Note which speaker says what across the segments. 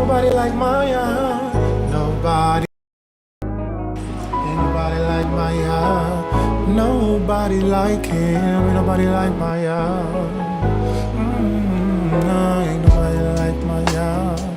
Speaker 1: nobody like my Yah. Nobody. Ain't nobody like my Yah. Nobody like him. Ain't nobody like my Yah. No, ain't nobody like my Yah.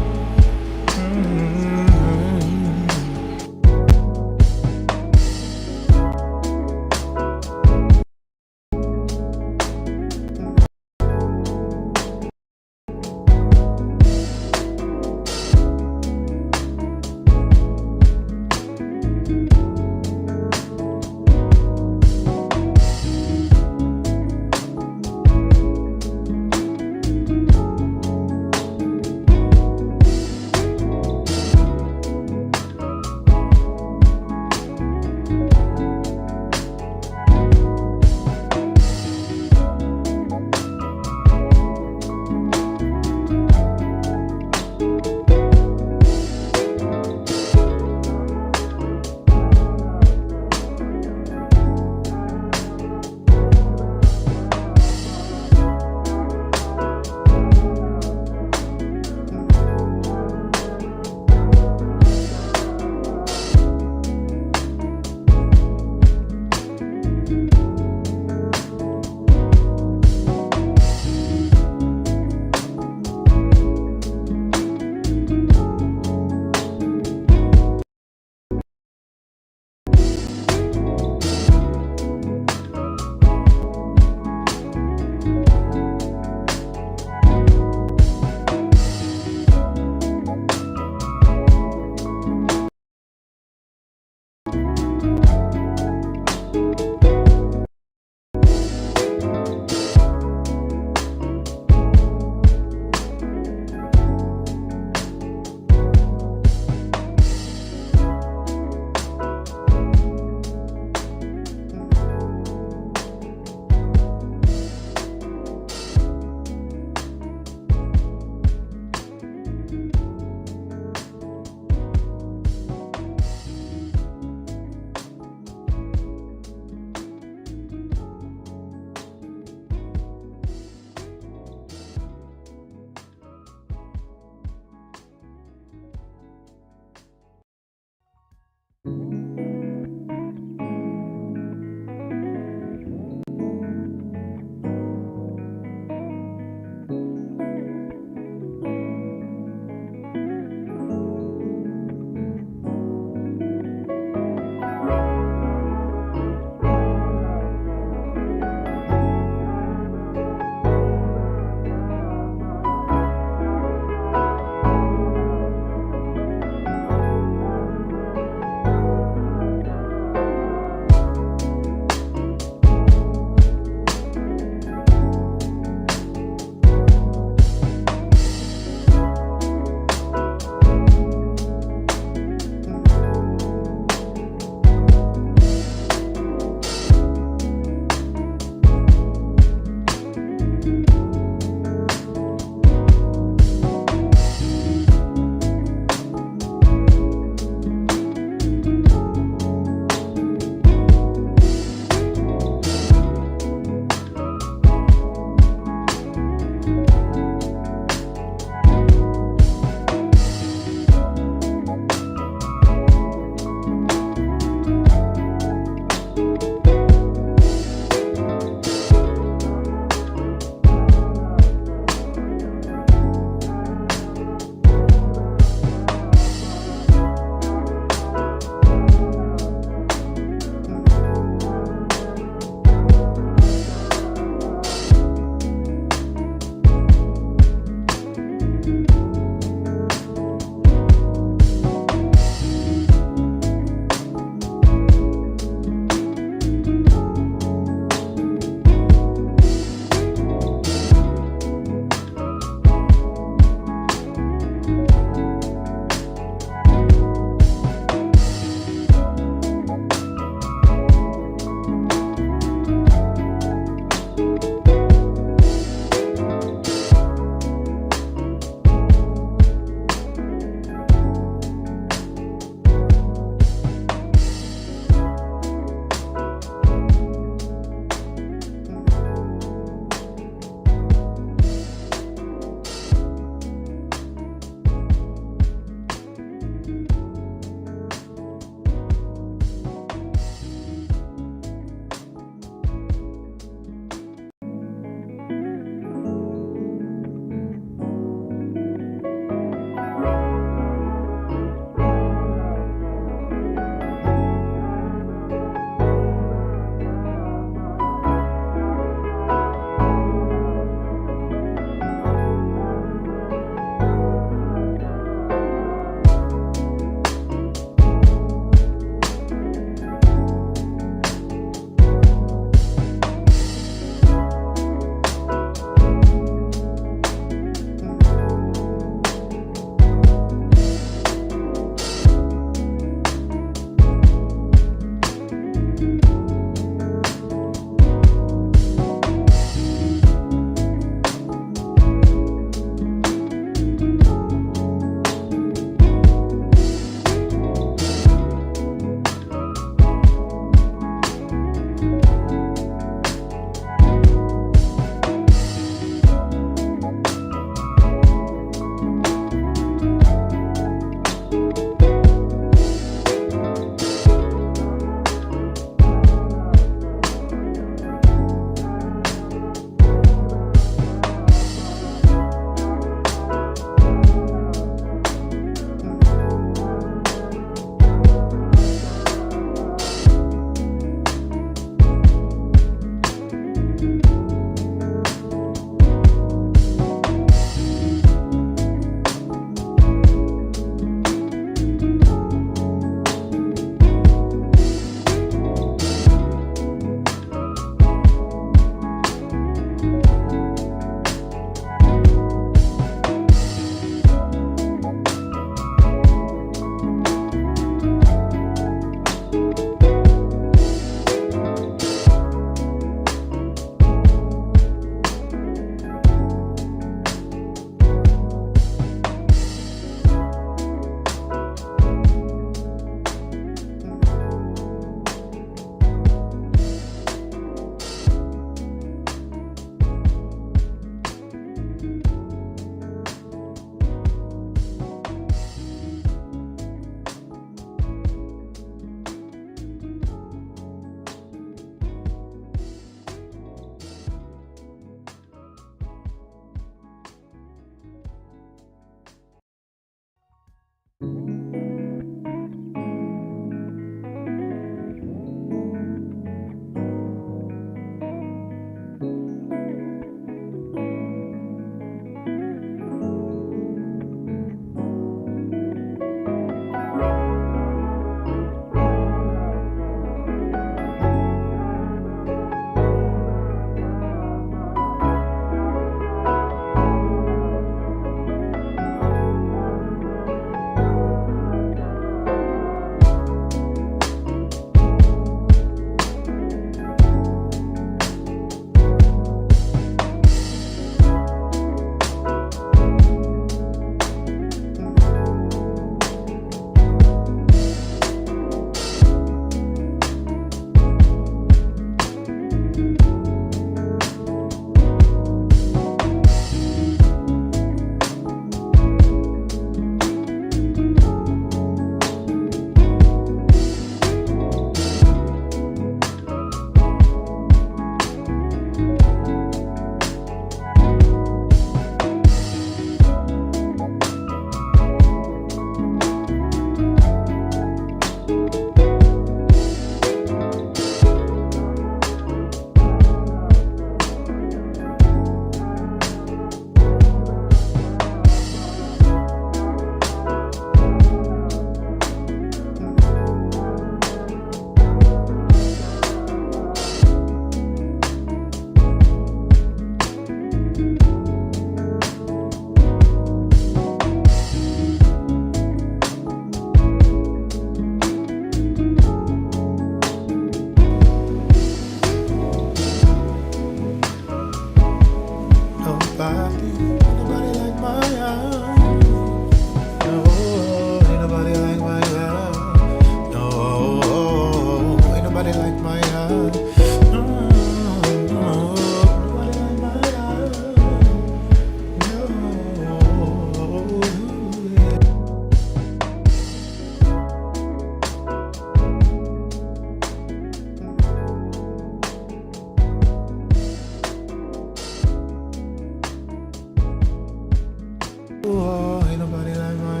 Speaker 1: ain't nobody like my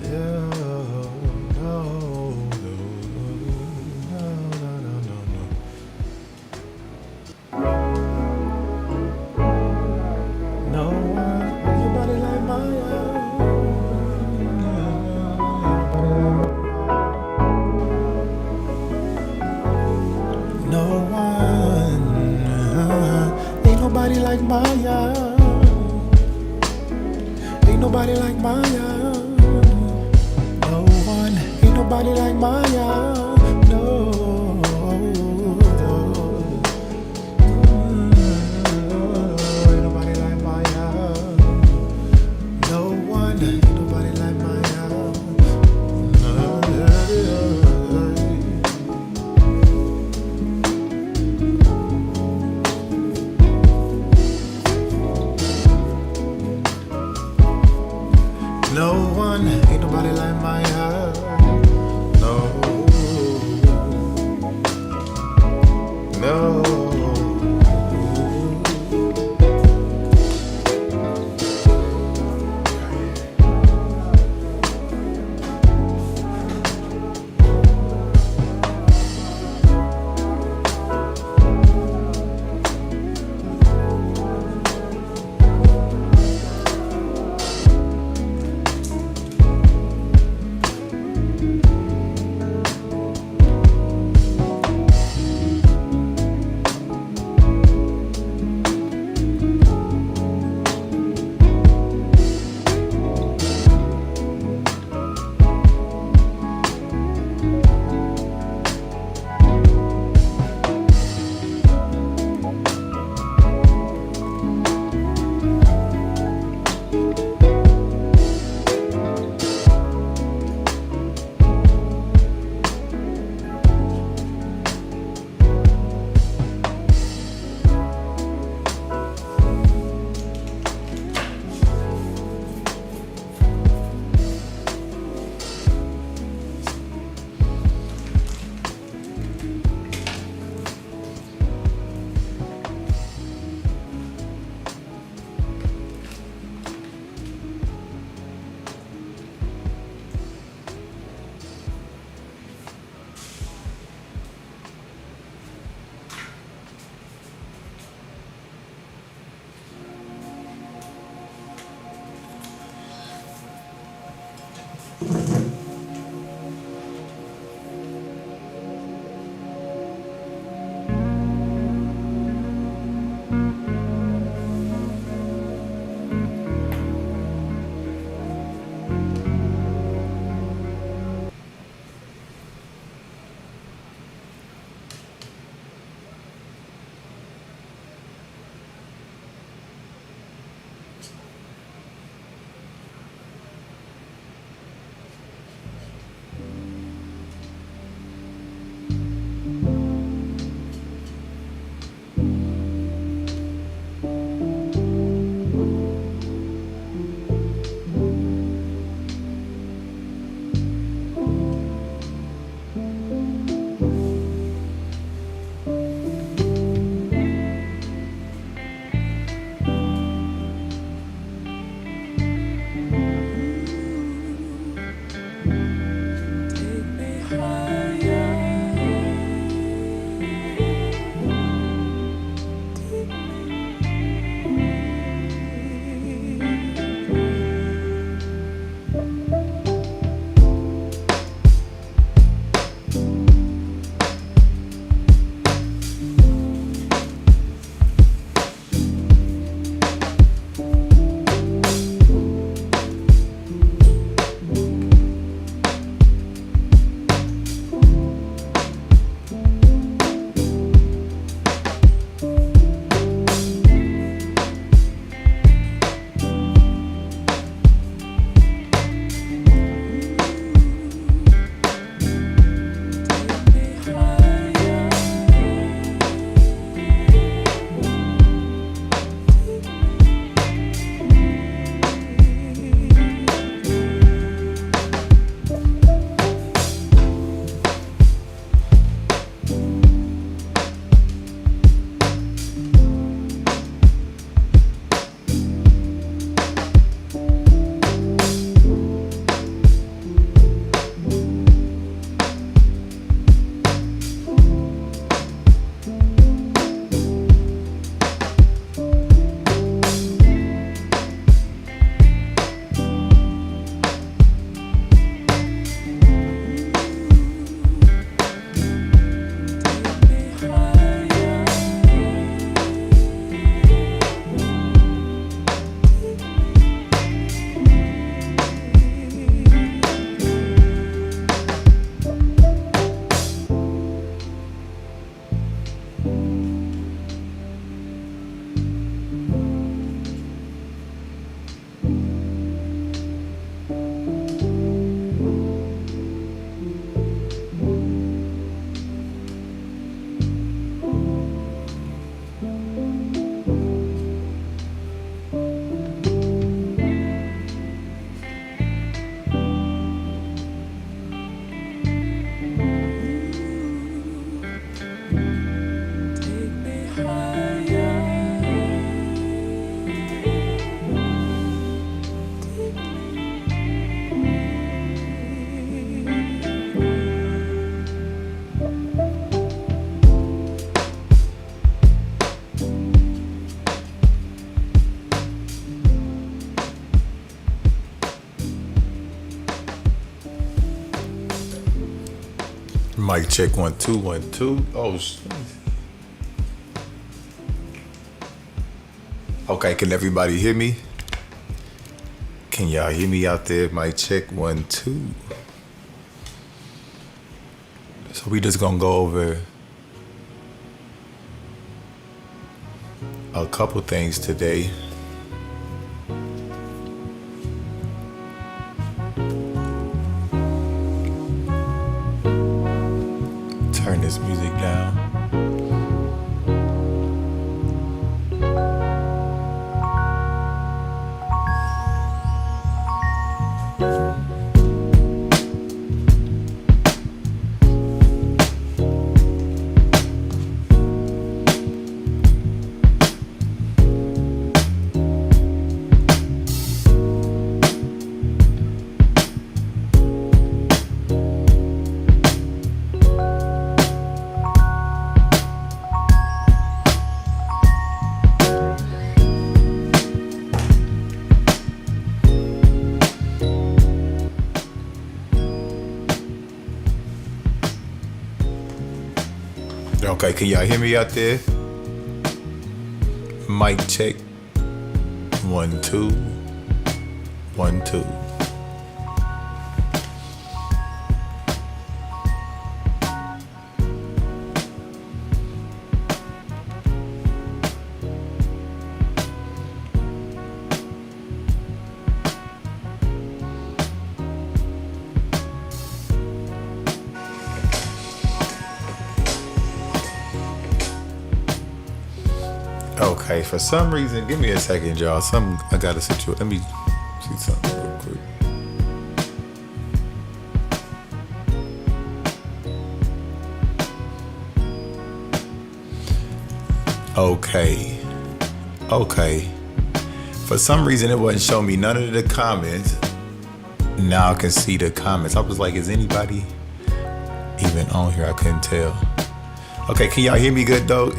Speaker 1: yeah, no, no, no, no, no, no. No one, ain't nobody like my no one, ain't nobody like my ain't nobody like my no one, ain't nobody like my no, ain't nobody like my no one, ain't nobody like my no one, ain't nobody like my no, no. Mic check 1 2 1 2. Oh shit. Okay, can everybody hear me? Can y'all hear me out there? Mic check 1 2. So we just gonna go over a couple things today. Turn this music down. Okay, can y'all hear me out there? Mic check 1 2 1 2. Okay, for some reason, give me a second, y'all. I got a situation. Let me see something real quick. Okay. For some reason, it wasn't showing me none of the comments. Now I can see the comments. I was like, is anybody even on here? I couldn't tell. Okay, can y'all hear me good though?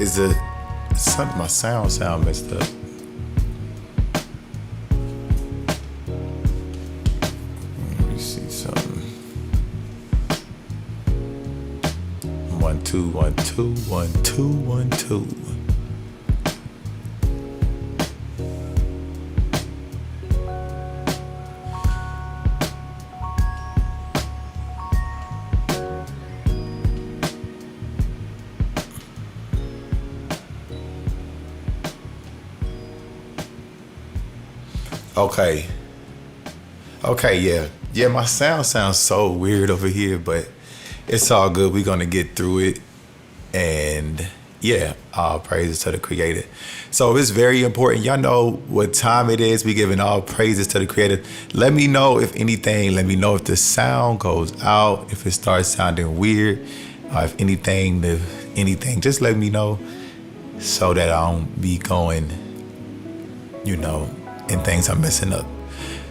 Speaker 1: My sound messed up. Let me see something. 1 2 1 2 1 2 1 2. Okay, yeah, my sound sounds so weird over here, but it's all good. We're gonna get through it, and yeah, all praises to the Creator. So it's very important. Y'all know what time it is. We giving all praises to the Creator. Let me know if anything. Let me know if the sound goes out, if it starts sounding weird, if anything. Just let me know so that I don't be going, and things are messing up.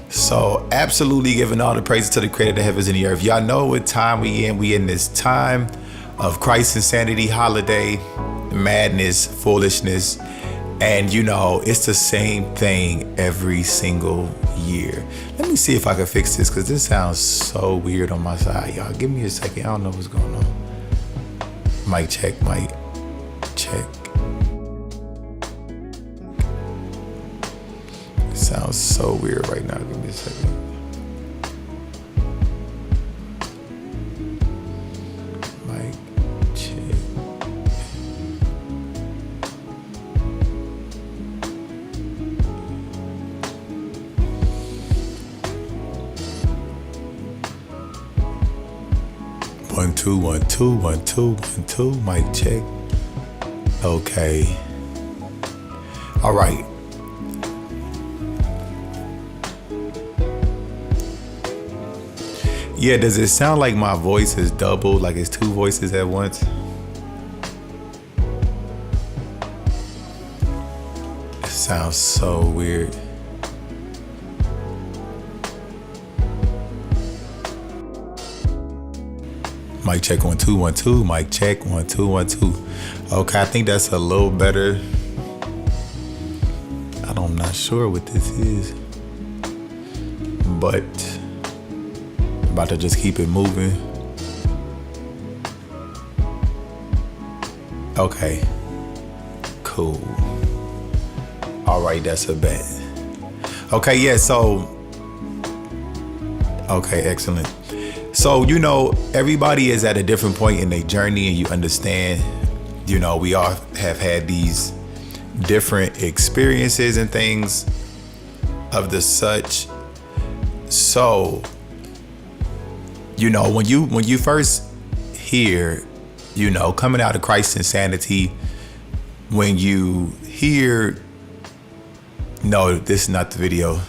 Speaker 1: So absolutely giving all the praises to the Creator of the heavens and the earth. Y'all know what time we in. We in this time of Christ insanity, holiday, madness, foolishness. And it's the same thing every single year. Let me see if I can fix this, because this sounds so weird on my side. Y'all give me a second. I don't know what's going on. Mic check. Sounds so weird right now. Give me a second. Mic check. One two 1 2 1 2 1 2. Mic check. Okay. All right. Yeah, does it sound like my voice is double, like it's two voices at once? It sounds so weird. Mic check 1 2 1 2. Mic check 1 2 1 2. Okay, I think that's a little better. I'm not sure what this is, but I'm about to just keep it moving. Okay. Cool. All right, that's a bet. Okay, yeah, so. Okay, excellent. So, everybody is at a different point in their journey, and you understand, we all have had these different experiences and things of the such. So, when you first hear, coming out of Christ's insanity, when you hear, no, this is not the video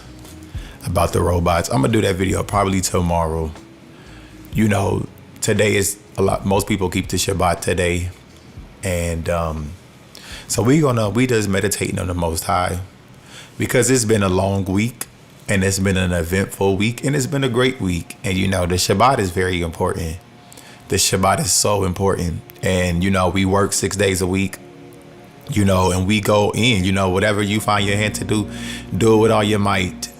Speaker 1: about the robots. I'm gonna do that video probably tomorrow. Today is most people keep the Shabbat today, and so we just meditating on the Most High, because it's been a long week, and it's been an eventful week, and it's been a great week. And the Shabbat is very important. The Shabbat is so important, and we work 6 days a week, and we go in, whatever you find your hand to do it with all your might,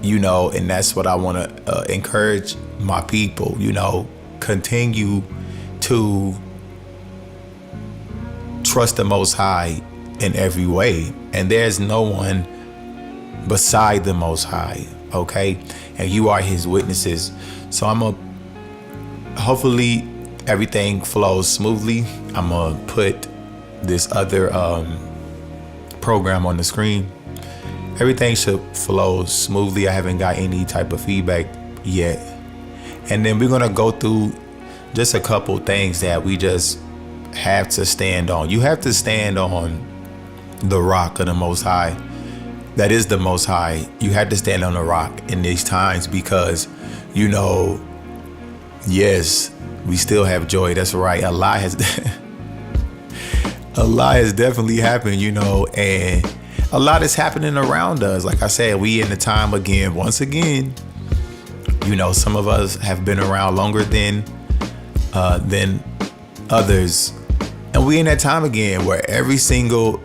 Speaker 1: and that's what I want to encourage my people. Continue to trust the Most High in every way, and there's no one beside the Most High, okay? And you are His witnesses. So hopefully everything flows smoothly. I'm gonna put this other program on the screen. Everything should flow smoothly. I haven't got any type of feedback yet. And then we're gonna go through just a couple things that we just have to stand on. You have to stand on the rock of the Most High. That is the Most High. You have to stand on the rock in these times, because yes, we still have joy. That's right. Allah has definitely happened, and a lot is happening around us. Like I said, we in the time again, once again, some of us have been around longer than others. And we in that time again where every single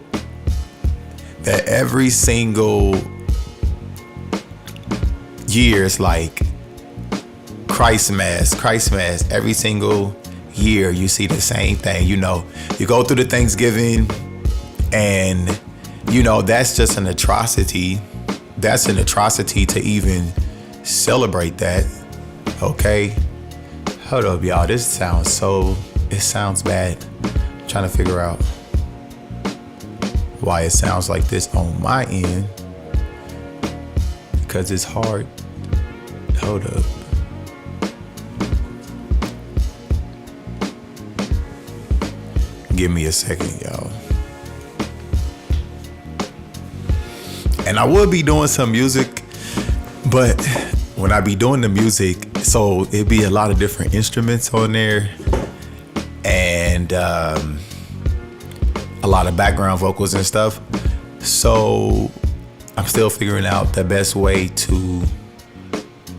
Speaker 1: year is like Christ Mass. Every single year you see the same thing. You go through the Thanksgiving, and that's just an atrocity. That's an atrocity to even celebrate that. Okay, hold up, y'all. This sounds bad. I'm trying to figure out why it sounds like this on my end, because it's hard. Hold up. Give me a second, y'all. And I would be doing some music, but when I be doing the music, so it'd be a lot of different instruments on there, and a lot of background vocals and stuff. So I'm still figuring out the best way to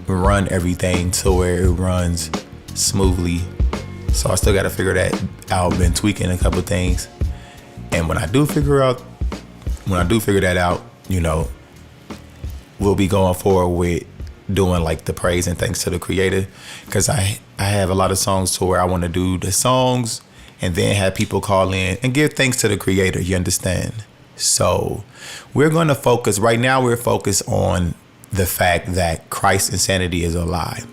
Speaker 1: run everything to where it runs smoothly. So I still got to figure that out. Been tweaking a couple things, and when I do figure that out, we'll be going forward with doing like the praise and thanks to the Creator, because I have a lot of songs to where I want to do the songs and then have people call in and give thanks to the Creator. You understand? So we're going to focus right now. We're focused on the fact that Christ's insanity is a lie.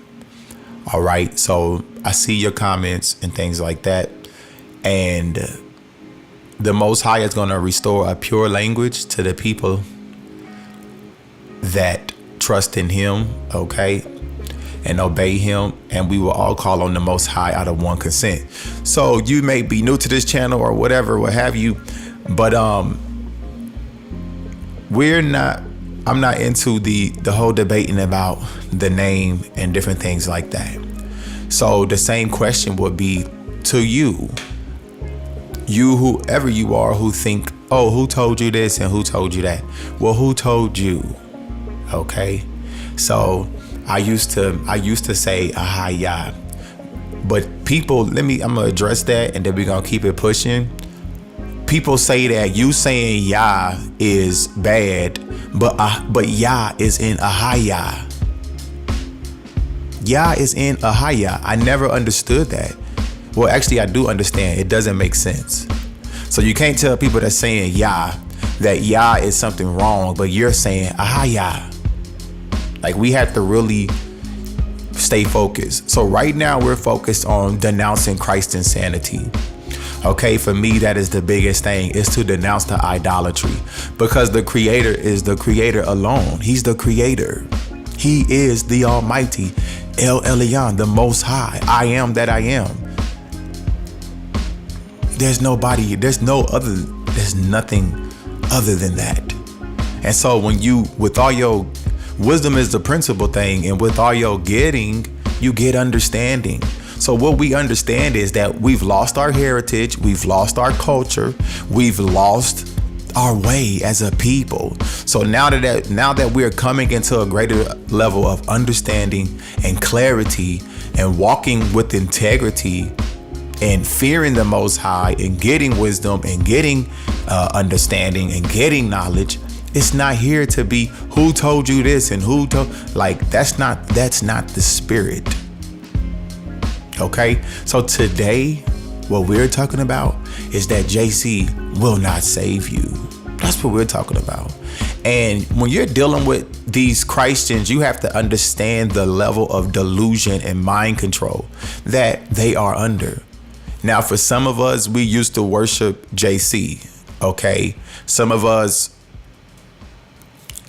Speaker 1: All right. So I see your comments and things like that. And the Most High is going to restore a pure language to the people that trust in Him, okay, and obey Him. And we will all call on the Most High out of one consent. So you may be new to this channel or whatever, what have you, but I'm not into the whole debating about the name and different things like that. So the same question would be to you, whoever you are, who think, oh, who told you this and who told you that? Well, who told you? Okay. So I used to say YAHUAH, but people, I'm gonna address that, and then we're gonna keep it pushing. People say that you saying Yah is bad, but Yah is in YAHUAH. Yah is in YAHUAH. I never understood that. Well, actually, I do understand. It doesn't make sense. So you can't tell people that's saying Yah that Yah is something wrong, but you're saying YAHUAH. Like, we have to really stay focused. So right now we're focused on denouncing Christ insanity. Okay, for me, that is the biggest thing, is to denounce the idolatry, because the creator is the creator alone. He's the creator. He is the Almighty, El Elyon, the Most High. I am that I am. There's nobody, there's nothing other than that. And so when you, with all your wisdom is the principal thing, and with all your getting, you get understanding. So what we understand is that we've lost our heritage, we've lost our culture, we've lost our way as a people. So now that we're coming into a greater level of understanding and clarity and walking with integrity and fearing the Most High and getting wisdom and getting understanding and getting knowledge, it's not here to be who told you this and who told, like, that's not the spirit. Okay, so today what we're talking about is that JC will not save you. That's what we're talking about. And when you're dealing with these Christians, you have to understand the level of delusion and mind control that they are under. Now, for some of us, we used to worship JC. Okay, some of us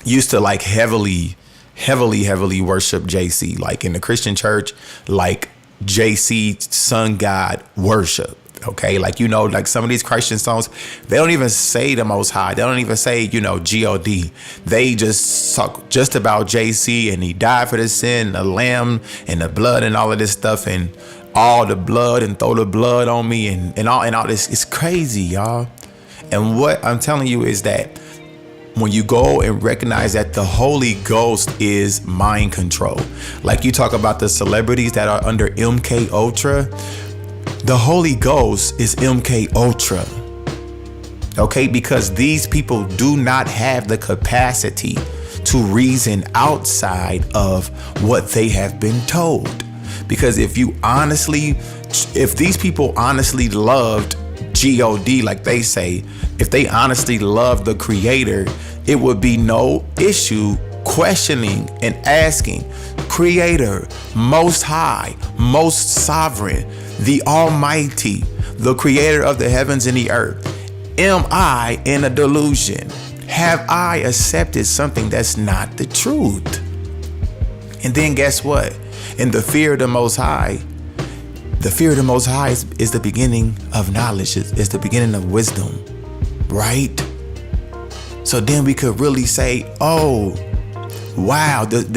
Speaker 1: used to like heavily worship JC, like in the Christian church, like JC sun God worship. Okay, like, you know, like some of these Christian songs, they don't even say the Most High. They don't even say, you know, God. They just talk just about JC, and he died for the sin, the lamb and the blood and all of this stuff, and all the blood, and throw the blood on me and all this. It's crazy, y'all. And what I'm telling you is that when you go and recognize that the Holy Ghost is mind control, like you talk about the celebrities that are under MK Ultra, the Holy Ghost is MK Ultra. Okay, because these people do not have the capacity to reason outside of what they have been told. Because if these people honestly loved God, like they say, if they honestly loved the Creator, it would be no issue questioning and asking, Creator, Most High, Most Sovereign, the Almighty, the Creator of the heavens and the earth, am I in a delusion? Have I accepted something that's not the truth? And then guess what? In the fear of the Most High, the fear of the Most High is the beginning of knowledge, is the beginning of wisdom, right? So then we could really say, oh, wow, then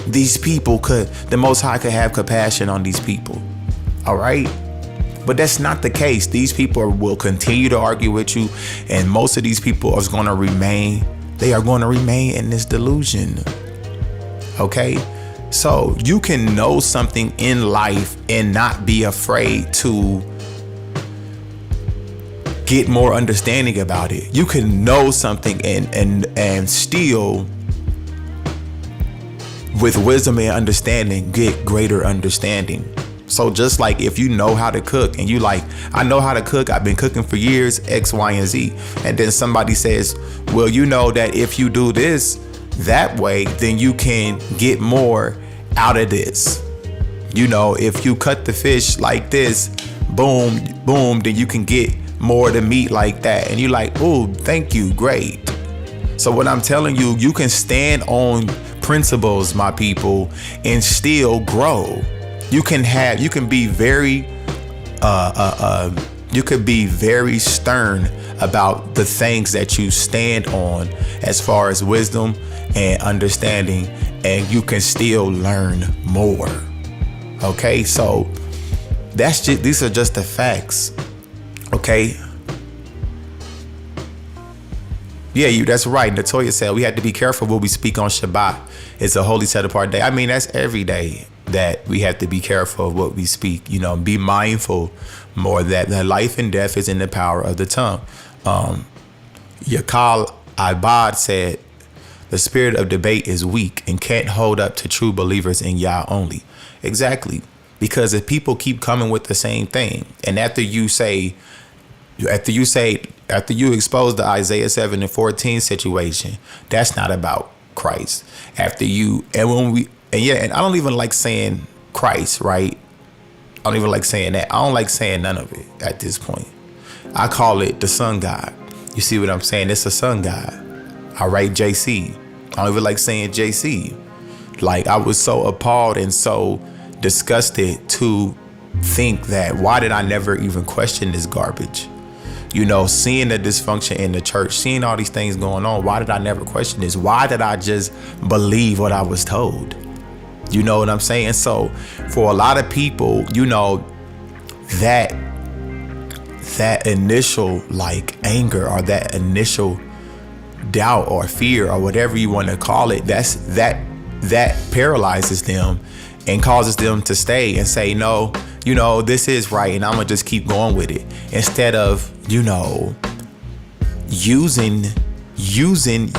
Speaker 1: these people the Most High could have compassion on these people. All right. But that's not the case. These people will continue to argue with you. And most of these people are going to remain in this delusion. Okay. So you can know something in life and not be afraid to get more understanding about it. You can know something and still, with wisdom and understanding, get greater understanding. So just like if you know how to cook and you like, I know how to cook, I've been cooking for years, X, Y, and Z. And then somebody says, well, you know that if you do this that way, then you can get more out of this. You know, if you cut the fish like this, boom, boom, then you can get more of the meat like that. And you're like, oh, thank you, great. So what I'm telling you, you can stand on principles, my people, and still grow. You can be very stern about the things that you stand on as far as wisdom and understanding, and you can still learn more. Okay, so these are just the facts. Okay. Yeah, that's right. Natoya said we had to be careful what we speak on Shabbat. It's a holy set apart day. I mean, that's every day that we have to be careful of what we speak. You know, be mindful more that life and death is in the power of the tongue. Yakal Ibad said, the spirit of debate is weak and can't hold up to true believers in Yah only. Exactly. Because if people keep coming with the same thing, and after you expose the Isaiah 7:14 situation, that's not about Christ. And I don't even like saying Christ, right? I don't even like saying that. I don't like saying none of it at this point. I call it the Son God. You see what I'm saying? It's a Son God. I write JC. I don't even like saying JC. Like, I was so appalled and so disgusted to think that, why did I never even question this garbage? Seeing the dysfunction in the church, seeing all these things going on, why did I never question this? Why did I just believe what I was told? You know what I'm saying? So for a lot of people, that initial anger, or that initial doubt or fear, or whatever you want to call it, that paralyzes them and causes them to stay and say, no, this is right, and I'm gonna just keep going with it, instead of using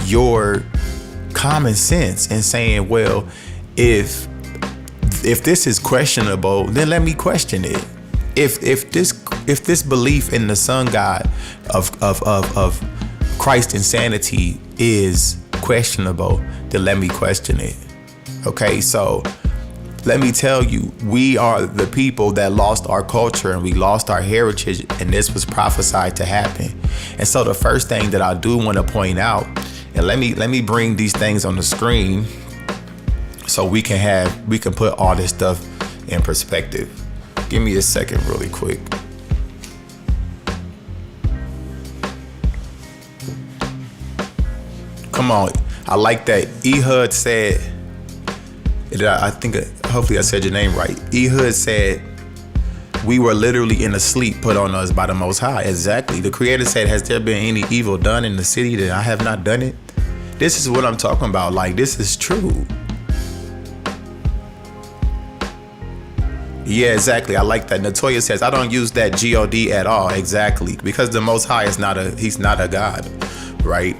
Speaker 1: your common sense and saying, well, if this is questionable, then let me question it. If this belief in the Son God of Christ insanity is questionable, then let me question it. Okay, so let me tell you, we are the people that lost our culture and we lost our heritage, and this was prophesied to happen. And so the first thing that I do want to point out, and let me bring these things on the screen so we can put all this stuff in perspective. Give me a second really quick. Come on. I like that Ehud said, hopefully I said your name right. Ehud said, we were literally in a sleep put on us by the Most High. Exactly. The Creator said, has there been any evil done in the city that I have not done it? This is what I'm talking about. This is true. Yeah, exactly. I like that. Natoya says, I don't use that God at all. Exactly. Because the Most High he's not a God, right?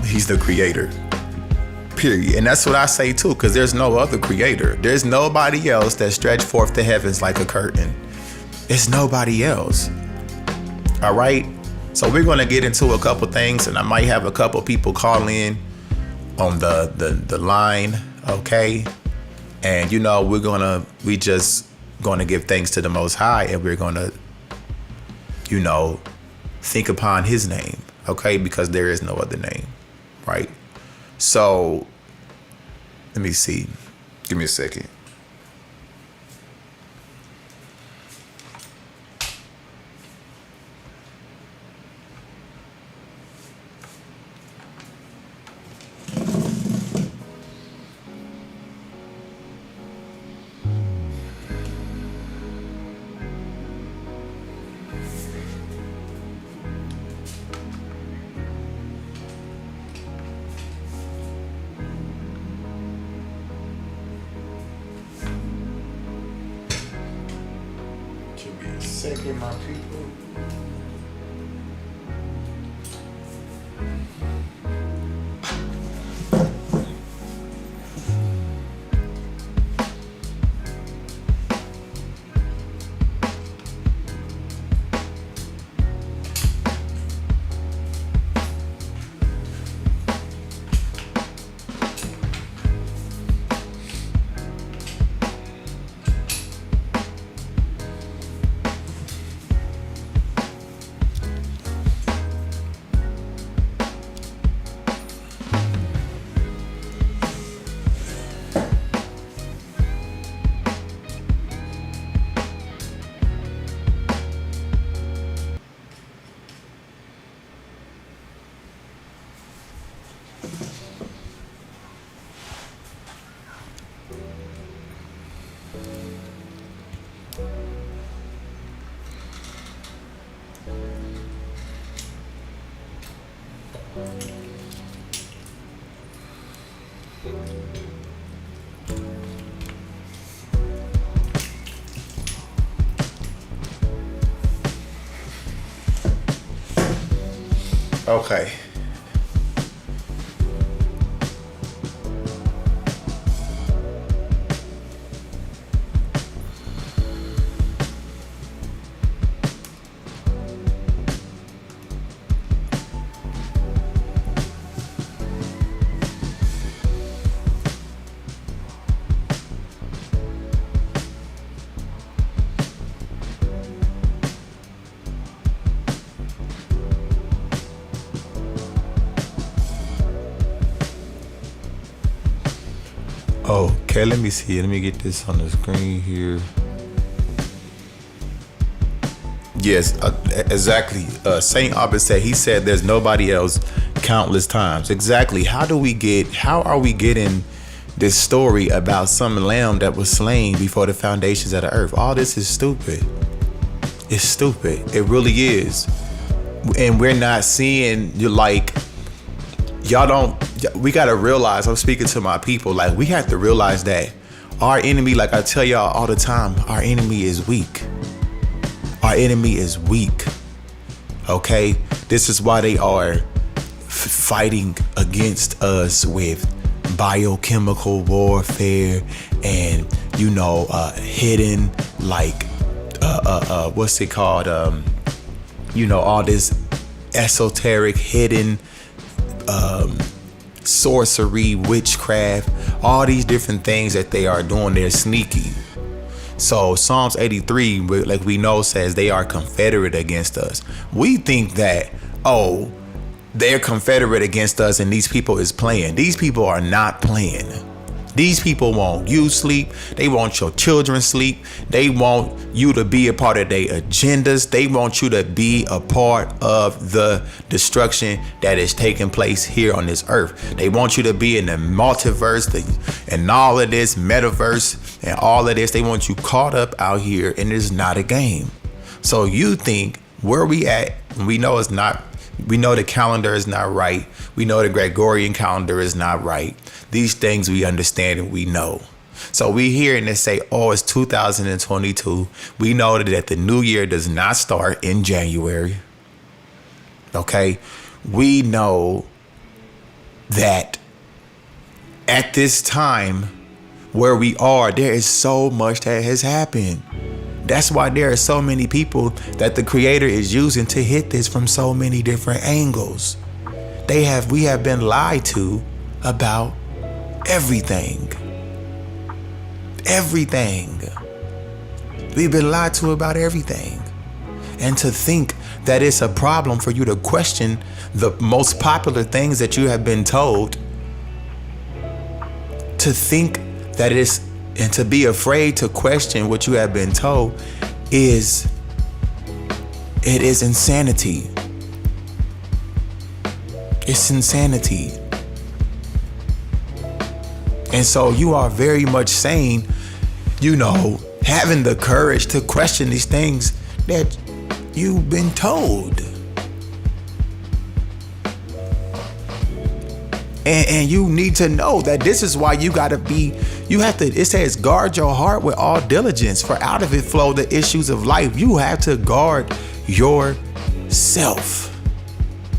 Speaker 1: He's the Creator. Period. And that's what I say too, because there's no other creator. There's nobody else that stretched forth the heavens like a curtain. It's nobody else. All right. So we're going to get into a couple things, and I might have a couple people call in on the line. Okay. And we just going to give thanks to the Most High, and we're going to, think upon his name. Okay. Because there is no other name. Right. So let me see. Give me a second. Second, my people. Okay. Okay, let me see. Let me get this on the screen here. Yes, exactly. Saint Aubin said, he said there's nobody else countless times. Exactly. How are we getting this story about some lamb that was slain before the foundations of the earth? All this is stupid. It's stupid. It really is. And we're not seeing, we got to realize, I'm speaking to my people, like, we have to realize that our enemy, like I tell y'all all the time, our enemy is weak. Our enemy is weak. Okay? This is why they are fighting against us with biochemical warfare and, hidden, what's it called? All this esoteric, hidden, sorcery, witchcraft, all these different things that they are doing. They're sneaky. So Psalms 83, like we know, says they are confederate against us. We think that, they're confederate against us and these people is playing. These people are not playing. These people want you sleep. They want your children sleep. They want you to be a part of their agendas. They want you to be a part of the destruction that is taking place here on this earth. They want you to be in the multiverse and all of this metaverse and all of this. They want you caught up out here, and it's not a game. So you think where we at, we know it's not. We know the calendar is not right. We know the Gregorian calendar is not right. These things we understand and we know. So we hear and they say, it's 2022. We know that the new year does not start in January. Okay. We know that at this time where we are, there is so much that has happened. That's why there are so many people that the Creator is using to hit this from so many different angles. We have been lied to about everything. Everything. We've been lied to about everything. And to think that it's a problem for you to question the most popular things that you have been told, to think that and to be afraid to question what you have been told is insanity. It's insanity. And so you are very much saying, having the courage to question these things that you've been told. And you need to know that this is why it says guard your heart with all diligence, for out of it flow the issues of life. You have to guard yourself,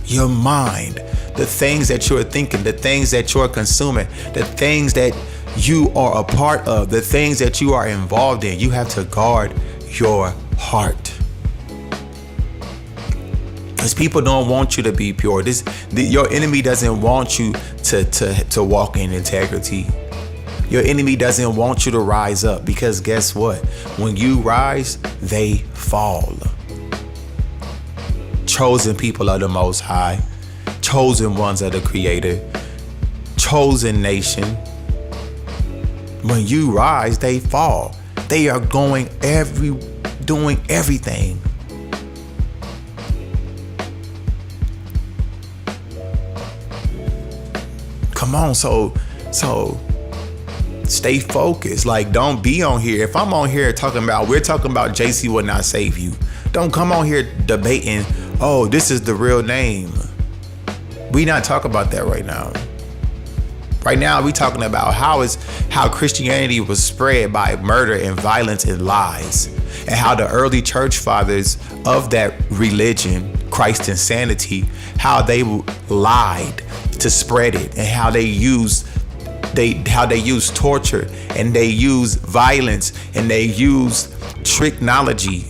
Speaker 1: your mind, the things that you're thinking, the things that you're consuming, the things that you are a part of, the things that you are involved in. You have to guard your heart. Because people don't want you to be pure. Your enemy doesn't want you to walk in integrity. Your enemy doesn't want you to rise up, because guess what? When you rise, they fall. Chosen people of the Most High, chosen ones of the Creator, chosen nation. When you rise, they fall. They are doing everything. Come on, so stay focused. Like, don't be on here. If I'm on here we're talking about JC will not save you. Don't come on here debating, this is the real name. We not talking about that right now. Right now, we talking about how Christianity was spread by murder and violence and lies, and how the early church fathers of that religion, Christ insanity, how they lied to spread it, and how they used torture, and they used violence, and they used technology,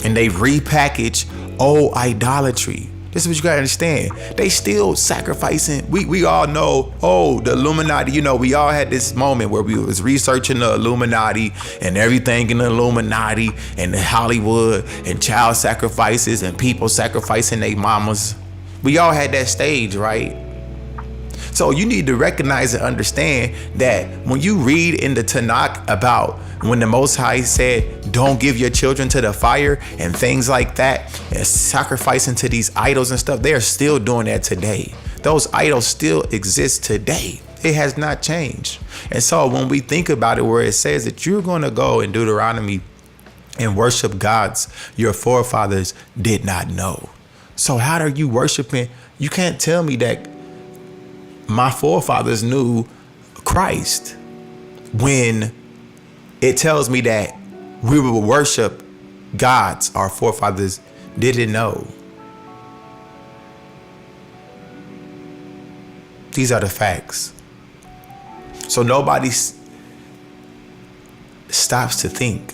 Speaker 1: and they repackaged old idolatry. This is what you gotta understand. They still sacrificing. We all know, the Illuminati, we all had this moment where we was researching the Illuminati and everything in the Illuminati and the Hollywood and child sacrifices and people sacrificing their mamas. We all had that stage, right? So you need to recognize and understand that when you read in the Tanakh about when the Most High said, don't give your children to the fire and things like that, and sacrificing to these idols and stuff, they are still doing that today. Those idols still exist today. It has not changed. And so when we think about it, where it says that you're going to go in Deuteronomy and worship gods your forefathers did not know. So how are you worshiping? You can't tell me that my forefathers knew Christ when it tells me that we will worship gods our forefathers didn't know. These are the facts. So nobody stops to think,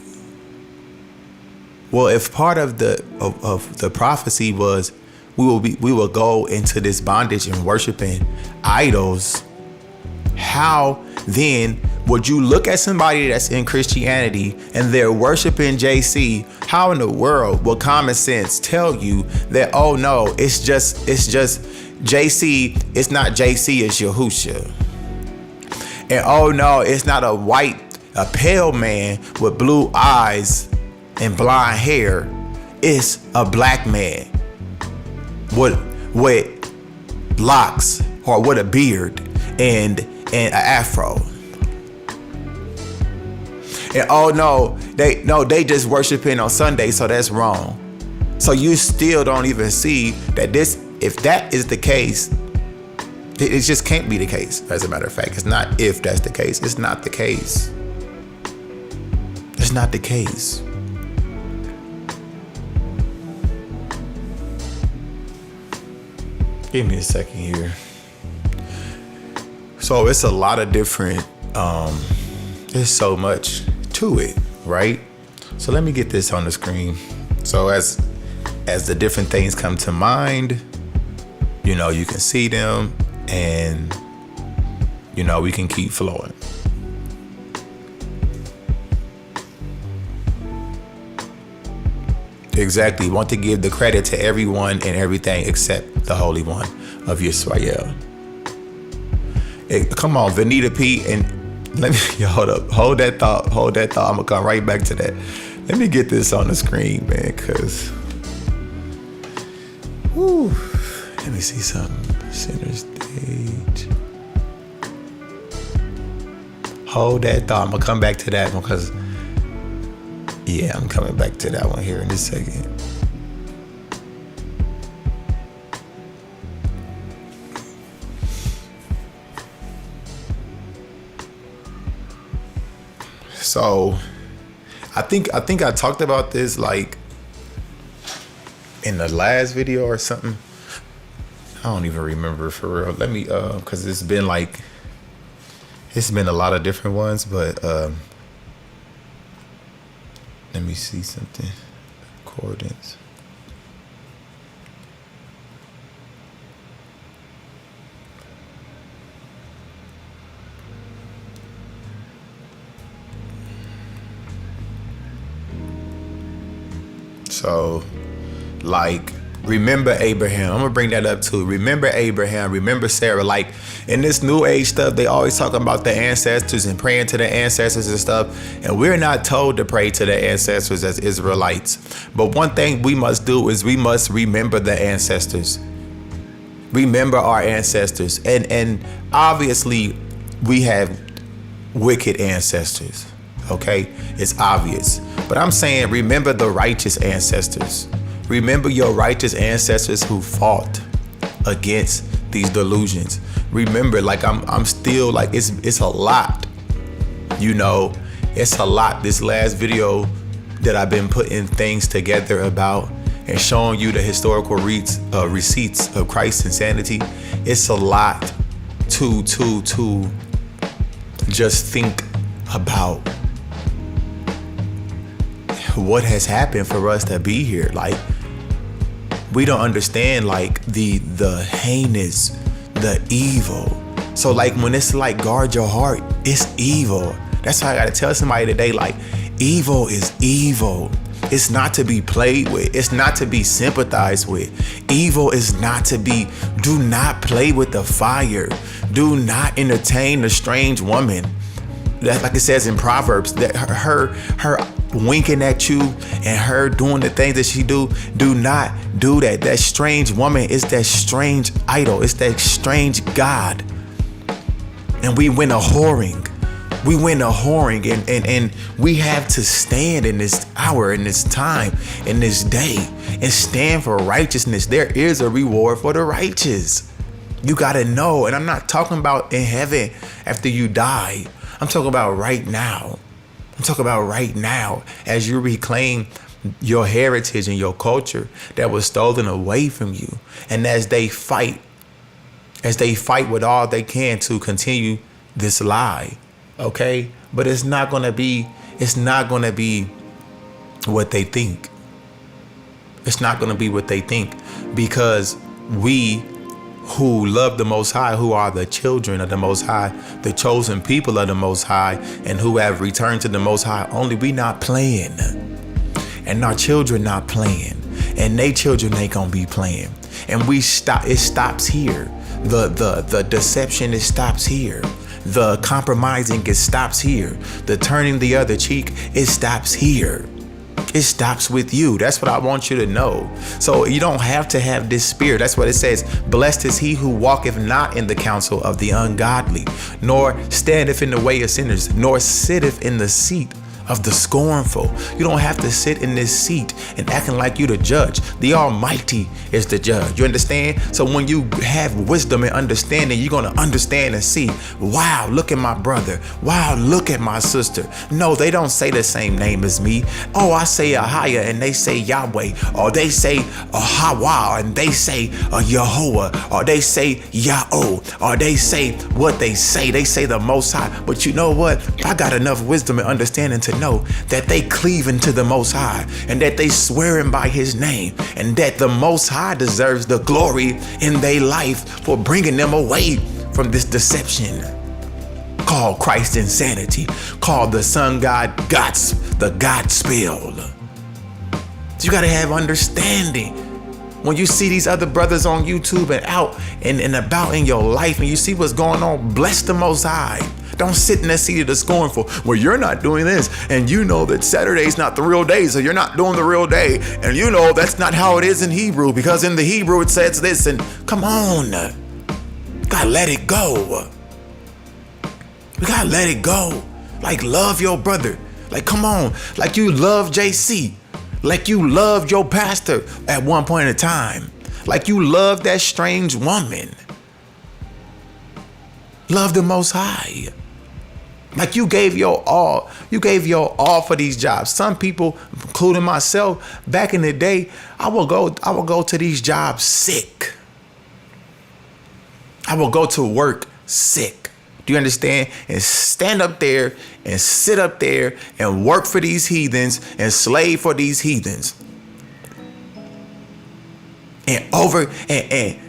Speaker 1: well, if part of the prophecy was we will go into this bondage and worshiping idols, how then would you look at somebody that's in Christianity and they're worshiping JC? How in the world will common sense tell you that, oh no, it's just JC, it's not JC, it's Yahusha. And oh no, it's not a pale man with blue eyes and blonde hair. It's a black man with locks or with a beard and an afro. And oh no, they just worshiping on Sunday, so that's wrong. So you still don't even see that if that is the case, it just can't be the case. As a matter of fact, it's not if that's the case. It's not the case. It's not the case. Give me a second here. So it's a lot of different, there's so much to it, right? So let me get this on the screen. So as the different things come to mind, you can see them and, we can keep flowing. Exactly. Want to give the credit to everyone and everything except the Holy One of Yisrael. Come on, Vanita P. And let me hold up. Hold that thought. I'm gonna come right back to that. Let me get this on the screen, man, because let me see something. Center stage. Hold that thought. I'm gonna come back to that one because I'm coming back to that one here in a second. So I think I talked about this like in the last video or something. I don't even remember for real. Let me because it's been a lot of different ones, but let me see something. Concordance. So, remember Abraham. I'm gonna bring that up too. Remember Abraham. Remember Sarah. Like in this new age stuff, they always talking about the ancestors and praying to the ancestors and stuff. And we're not told to pray to the ancestors as Israelites. But one thing we must do is we must remember the ancestors. Remember our ancestors. And obviously we have wicked ancestors. Okay? It's obvious. But I'm saying remember the righteous ancestors. Remember your righteous ancestors who fought against these delusions. Remember, I'm still it's a lot. It's a lot. This last video that I've been putting things together about and showing you the historical receipts of Christ's insanity. It's a lot to just think about what has happened for us to be here. We don't understand the heinous, the evil. So when it's guard your heart, it's evil. That's why I gotta tell somebody today, evil is evil. It's not to be played with. It's not to be sympathized with. Evil is not to be. Do not play with the fire. Do not entertain the strange woman. That, like it says in Proverbs, that her winking at you and her doing the things that she do not do that. That strange woman is that strange idol. It's that strange God. And we went a whoring. And we have to stand in this hour, in this time, in this day, and stand for righteousness. There is a reward for the righteous. You got to know. And I'm not talking about in heaven after you die. I'm talking about right now. As you reclaim your heritage and your culture that was stolen away from you. And as they fight with all they can to continue this lie. Okay, but it's not gonna be what they think. It's not gonna be what they think, because we who love the Most High, who are the children of the Most High, the chosen people of the Most High, and who have returned to the Most High, only we not playing, and our children not playing, and they children ain't gonna be playing, and it stops here. The deception, it stops here. The compromising, it stops here. The turning the other cheek, it stops here. It stops with you. That's what I want you to know. So you don't have to have this spirit. That's what it says. Blessed is he who walketh not in the counsel of the ungodly, nor standeth in the way of sinners, nor sitteth in the seat of the scornful. You don't have to sit in this seat and acting like you the judge. The Almighty is the judge. You understand? So when you have wisdom and understanding, you're going to understand and see, wow, look at my brother. Wow, look at my sister. No, they don't say the same name as me. Oh, I say YAHUAH and they say Yahweh, or they say YAHUAH and they say Yahowah, or they say Yahovah, or they say what they say. They say the Most High. But you know what? I got enough wisdom and understanding to know that they cleaving to the Most High, and that they swearing by his name, and that the Most High deserves the glory in their life for bringing them away from this deception called Christ insanity, called the sun god the God spell. You got to have understanding. When you see these other brothers on YouTube and out and about in your life, and you see what's going on, bless the Most High. Don't sit in that seat of the scornful. Well, you're not doing this, and you know that Saturday's not the real day, so you're not doing the real day, and you know that's not how it is in Hebrew, because in the Hebrew it says this. And come on, gotta let it go. We gotta let it go. Like, love your brother. Like, come on, like you love JC, like you loved your pastor at one point in time, like you love that strange woman. Love the Most High. Like you gave your all. You gave your all for these jobs. Some people, including myself, back in the day, I will go to these jobs sick. I will go to work sick. Do you understand? And stand up there and sit up there and work for these heathens and slave for these heathens. And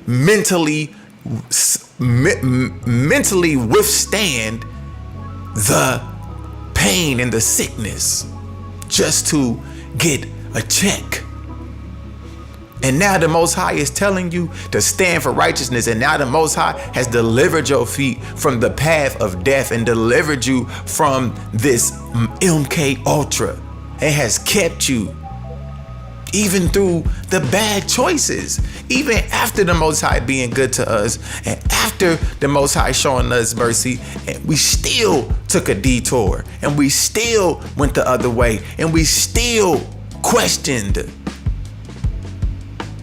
Speaker 1: mentally withstand the pain and the sickness just to get a check. And now the Most High is telling you to stand for righteousness. And now the Most High has delivered your feet from the path of death and delivered you from this MK Ultra. It has kept you even through the bad choices, even after the Most High being good to us, and after the Most High showing us mercy, and we still took a detour, and we still went the other way, and we still questioned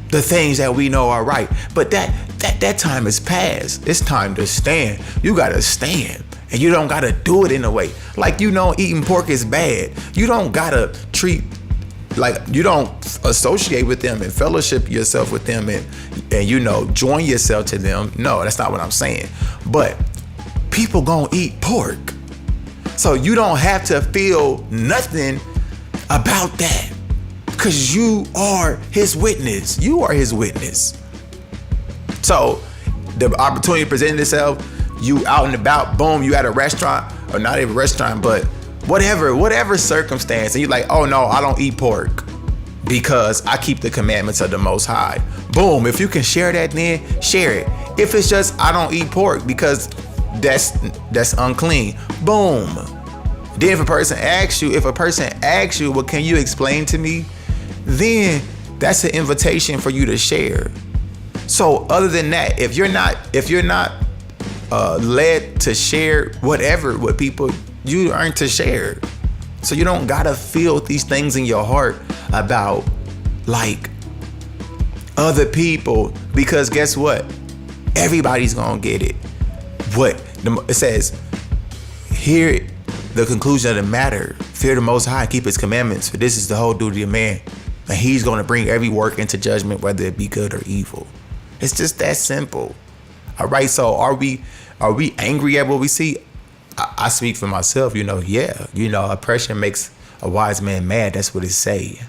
Speaker 1: the things that we know are right. But that time is past. It's time to stand. You gotta stand. And you don't gotta do it in a way like, you know, eating pork is bad. You don't gotta treat, like, you don't associate with them and fellowship yourself with them and you know, join yourself to them. No, that's not what I'm saying. But people gonna eat pork. So you don't have to feel nothing about that, because you are his witness. You are his witness. So the opportunity presented itself, you out and about, boom, you at a restaurant, or not even a restaurant, but whatever circumstance, and you're like, oh no, I don't eat pork. because I keep the commandments of the Most High. Boom. If you can share that, then share it. If it's just I don't eat pork because that's unclean. Boom. Then if a person asks you, well, can you explain to me? Then that's an invitation for you to share. So other than that, if you're not led to share whatever with people, you aren't to share. So you don't gotta feel these things in your heart about like other people, because guess what? Everybody's gonna get it. It says here, the conclusion of the matter: fear the Most High, keep His commandments, for this is the whole duty of man, and He's gonna bring every work into judgment, whether it be good or evil. It's just that simple. All right. So are we angry at what we see? I speak for myself, yeah, oppression makes a wise man mad. That's what it say.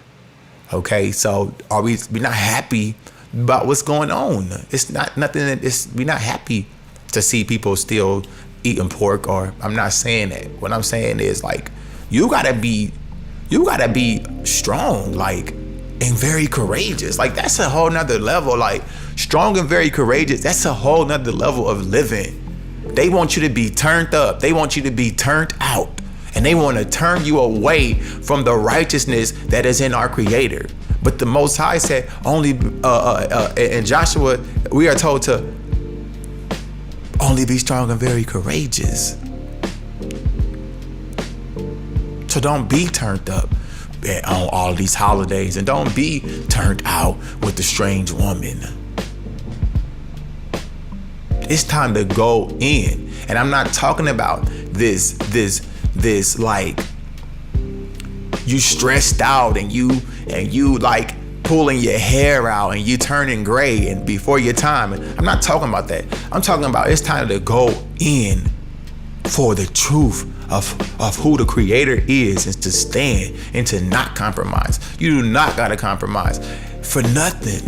Speaker 1: Okay, so we not happy about what's going on? It's not nothing we're not happy to see people still eating pork, or I'm not saying that. What I'm saying is like, you gotta be strong, like, and very courageous. Like, that's a whole nother level. Like, strong and very courageous, that's a whole nother level of living. They want you to be turned up. They want you to be turned out. And they want to turn you away from the righteousness that is in our Creator. But the Most High said only in Joshua, we are told to only be strong and very courageous. So don't be turned up on all these holidays, and don't be turned out with the strange woman. It's time to go in. And I'm not talking about this like you stressed out and you like pulling your hair out and you turning gray and before your time. I'm not talking about that. I'm talking about it's time to go in for the truth of who the Creator is, and to stand and to not compromise. You do not gotta compromise for nothing.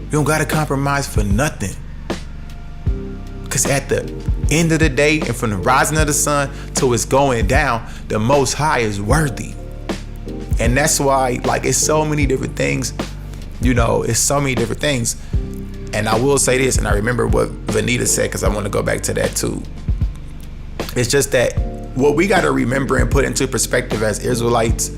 Speaker 1: You don't gotta compromise for nothing. Because at the end of the day, and from the rising of the sun till it's going down, the Most High is worthy. And that's why, like, it's so many different things, it's so many different things. And I will say this, and I remember what Vanita said, because I want to go back to that too. It's just that what we got to remember and put into perspective as Israelites,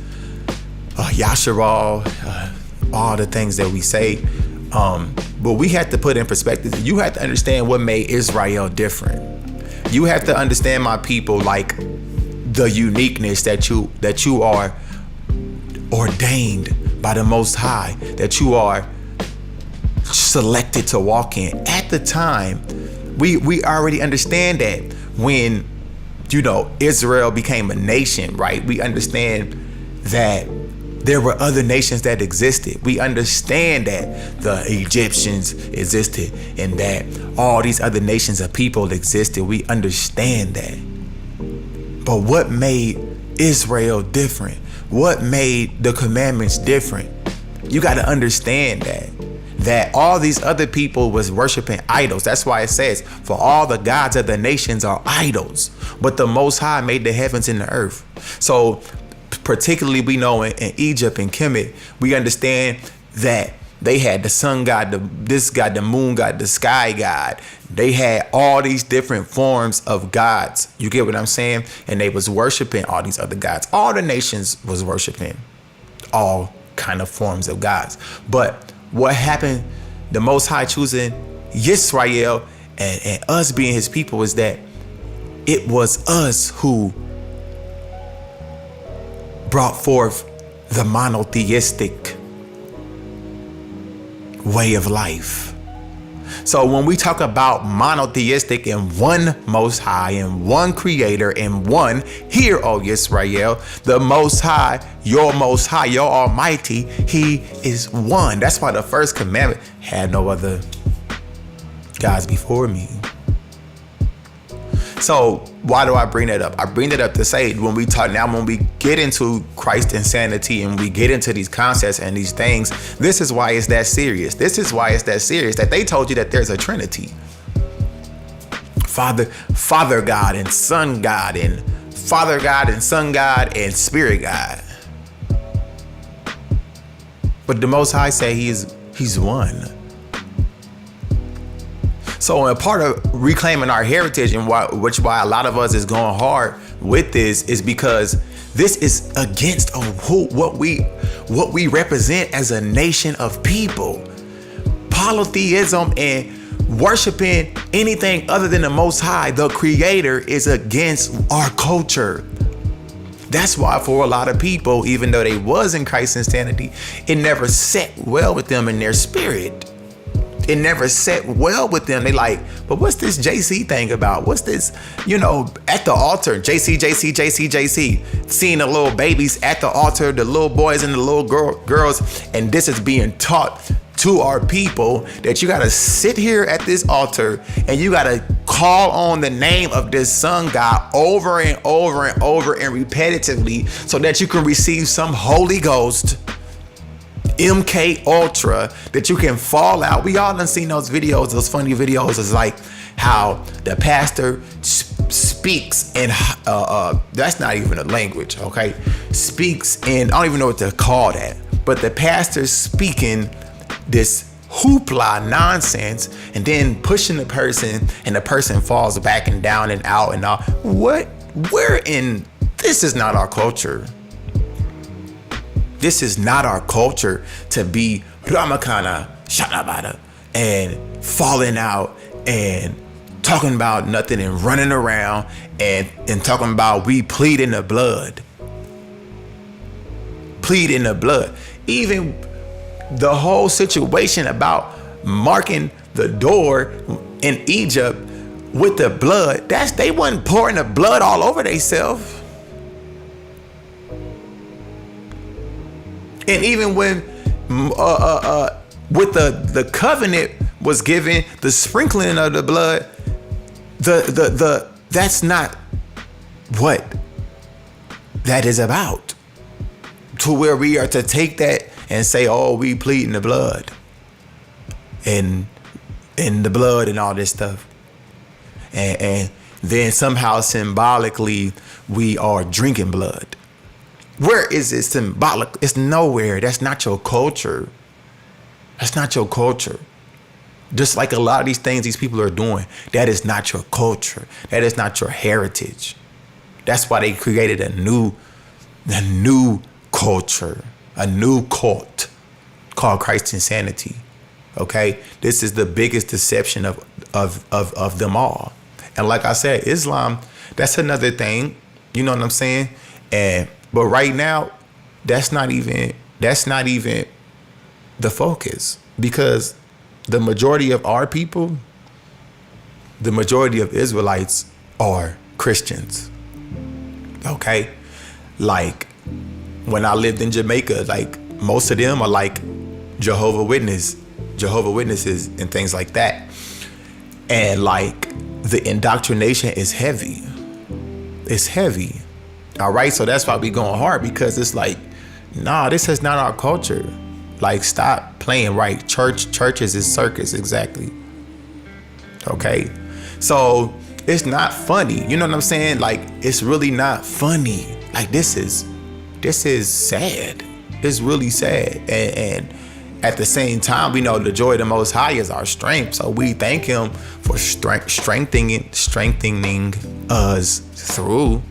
Speaker 1: YAHUAH, all the things that we say, but we have to put in perspective. You have to understand what made Israel different. You have to understand, my people, like the uniqueness that you are ordained by the Most High, that you are selected to walk in. At the time, we already understand that when Israel became a nation, right? We understand that there were other nations that existed. We understand that the Egyptians existed and that all these other nations of people existed. We understand that. But what made Israel different? What made the commandments different? You got to understand that all these other people was worshiping idols. That's why it says, for all the gods of the nations are idols, but the Most High made the heavens and the earth. So particularly, we know in Egypt and Kemet, we understand that they had the sun god, this god, the moon god, the sky god. They had all these different forms of gods. You get what I'm saying? And they was worshiping all these other gods. All the nations was worshiping all kind of forms of gods. But what happened, the Most High choosing Yisrael and us being His people, is that it was us who brought forth the monotheistic way of life. So when we talk about monotheistic and one Most High and one Creator and one, hear, O Yisrael, the Most High, your Almighty, He is one. That's why the first commandment had no other gods before me. So why do I bring that up? I bring that up to say, when we get into Christ insanity and we get into these concepts and these things, this is why it's that serious. This is why it's that serious, that they told you that there's a Trinity. Father God and Son God, and Father God and Son God and Spirit God. But the Most High say he's one. So a part of reclaiming our heritage, and why a lot of us is going hard with this, is because this is against what we represent as a nation of people. Polytheism and worshiping anything other than the Most High, the Creator, is against our culture. That's why for a lot of people, even though they was in Christ's insanity, it never set well with them in their spirit. It never set well with them. They like, but what's this JC thing about? What's this, at the altar, JC, seeing the little babies at the altar, the little boys and the little girls, and this is being taught to our people, that you got to sit here at this altar and you got to call on the name of this sun god over and over and over and repetitively so that you can receive some Holy Ghost MK Ultra that you can fall out. We all done seen those videos, those funny videos. It's like how the pastor speaks in that's not even a language, okay? Speaks in, I don't even know what to call that, but the pastor's speaking this hoopla nonsense and then pushing the person, and the person falls back and down and out and all. This is not our culture. This is not our culture to be Ramakana, Shanabada, and falling out and talking about nothing and running around and talking about we plead in the blood. Plead in the blood. Even the whole situation about marking the door in Egypt with the blood, they wasn't pouring the blood all over themselves. And even when with the covenant was given, the sprinkling of the blood, that's not what that is about. To where we are to take that and say, oh, we plead in the blood and in the blood and all this stuff. And then somehow symbolically we are drinking blood. Where is it symbolic? It's nowhere. That's not your culture. That's not your culture. Just like a lot of these things these people are doing, that is not your culture. That is not your heritage. That's why they created a new culture, a new cult called Christ's Insanity. Okay? This is the biggest deception of them all. And like I said, Islam, that's another thing. You know what I'm saying? But right now, that's not even the focus, because the majority of our people, the majority of Israelites are Christians. Okay? Like when I lived in Jamaica, like most of them are like Jehovah Witnesses and things like that. And like the indoctrination is heavy. It's heavy. All right, so that's why we going hard, because it's like, nah, this is not our culture. Like, stop playing right. Churches is circus, exactly. Okay, so it's not funny. You know what I'm saying? Like, it's really not funny. Like, this is sad. It's really sad. And at the same time, we know the joy of the Most High is our strength. So we thank Him for strengthening us through.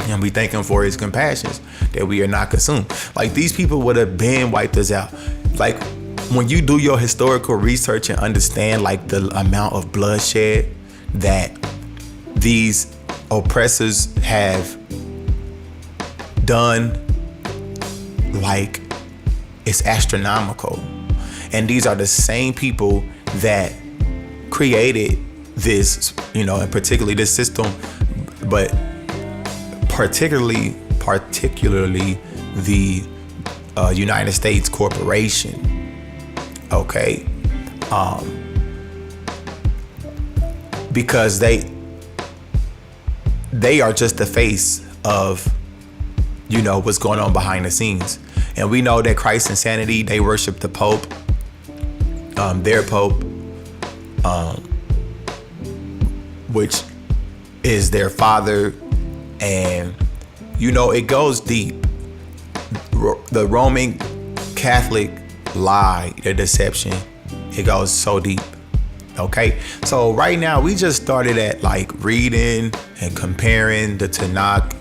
Speaker 1: And we thank Him for His compassions, that we are not consumed. Like, these people would have been wiped us out. Like, when you do your historical research and understand like the amount of bloodshed that these oppressors have done, like, it's astronomical. And these are the same people that created this, and particularly this system, but particularly the United States corporation. Okay, because they are just the face of what's going on behind the scenes. And we know that Christ's Insanity, they worship the Pope, their Pope, which is their father. And it goes deep. The Roman Catholic lie, the deception, it goes so deep. Okay, so right now we just started at like reading and comparing the Tanakh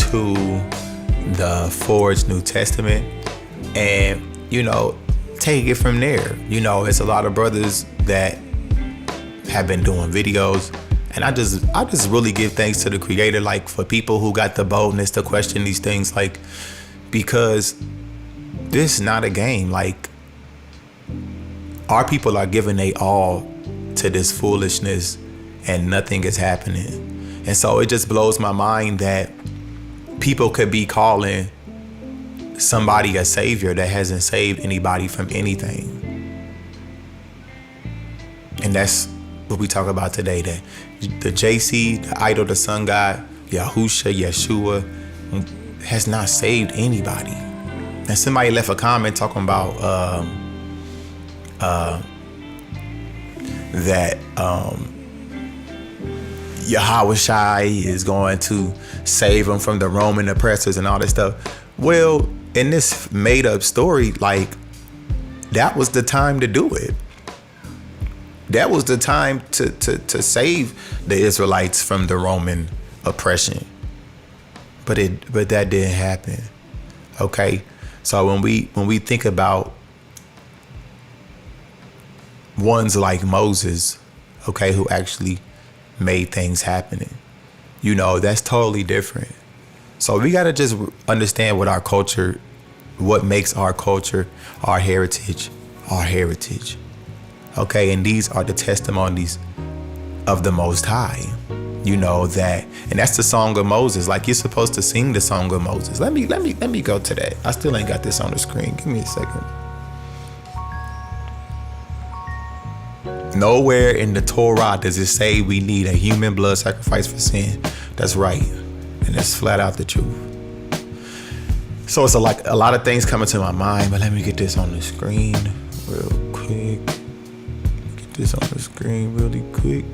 Speaker 1: to the forged New Testament, and take it from there. It's a lot of brothers that have been doing videos, and I just really give thanks to the Creator, like for people who got the boldness to question these things, like, because this is not a game. Like, our people are giving they all to this foolishness, and nothing is happening. And so it just blows my mind that people could be calling somebody a savior that hasn't saved anybody from anything. And that's what we talk about today, that the JC, the idol, the sun god, Yahusha, Yeshua, has not saved anybody. And somebody left a comment talking about that Yahawashi is going to save them from the Roman oppressors and all this stuff. Well, in this made up story, like, that was the time to do it. That was the time to save the Israelites from the Roman oppression. But that didn't happen. Okay? So when we think about ones like Moses, okay, who actually made things happen, that's totally different. So we got to just understand what our culture, what makes our culture, our heritage. Okay, and these are the testimonies of the Most High. That, and that's the Song of Moses. Like, you're supposed to sing the Song of Moses. Let me go to that. I still ain't got this on the screen. Give me a second. Nowhere in the Torah does it say we need a human blood sacrifice for sin. That's right. And that's flat out the truth. So it's a lot of things coming to my mind, but let me get this on the screen real quick. Get this on the screen really quick.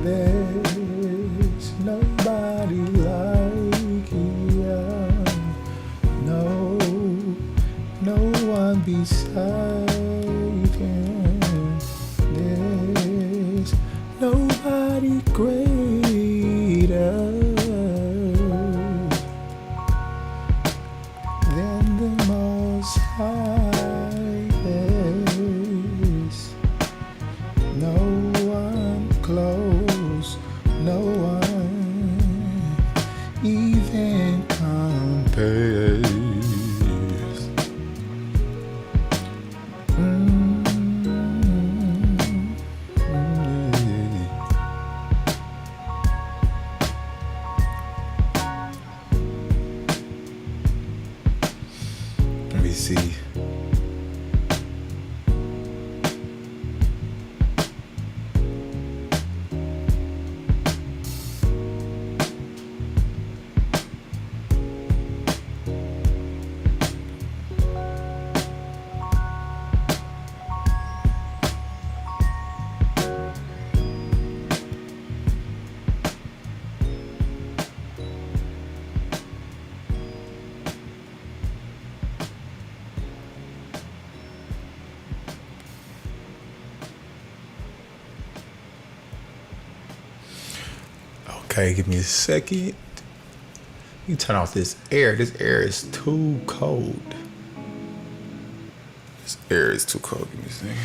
Speaker 1: There's nobody like you. No one beside him. There's nobody greater than the Most High. There's no one close. No one even compares. Let me see. Okay, give me a second. You turn off this air. This air is too cold. This air is too cold. Give me a second.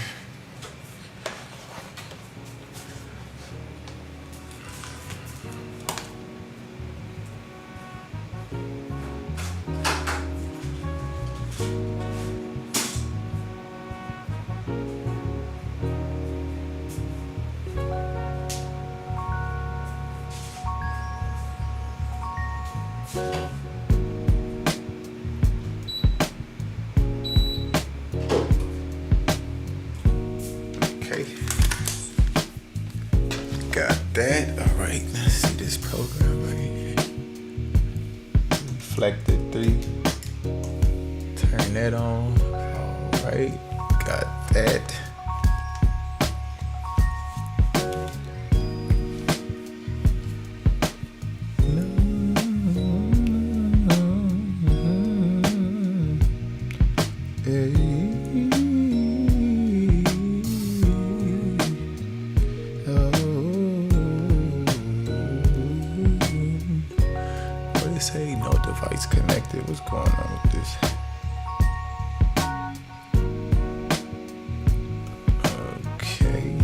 Speaker 1: that. All right, let's see this program right here. Reflected 3. Turn that on. All right, got that. What's going on with this? Okay.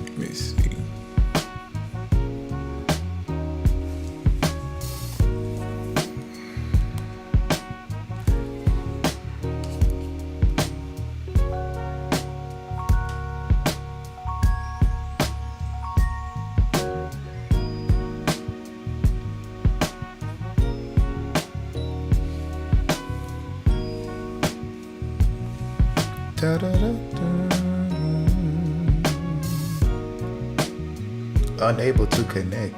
Speaker 1: Let me see. Da, da, da, da. Unable to connect.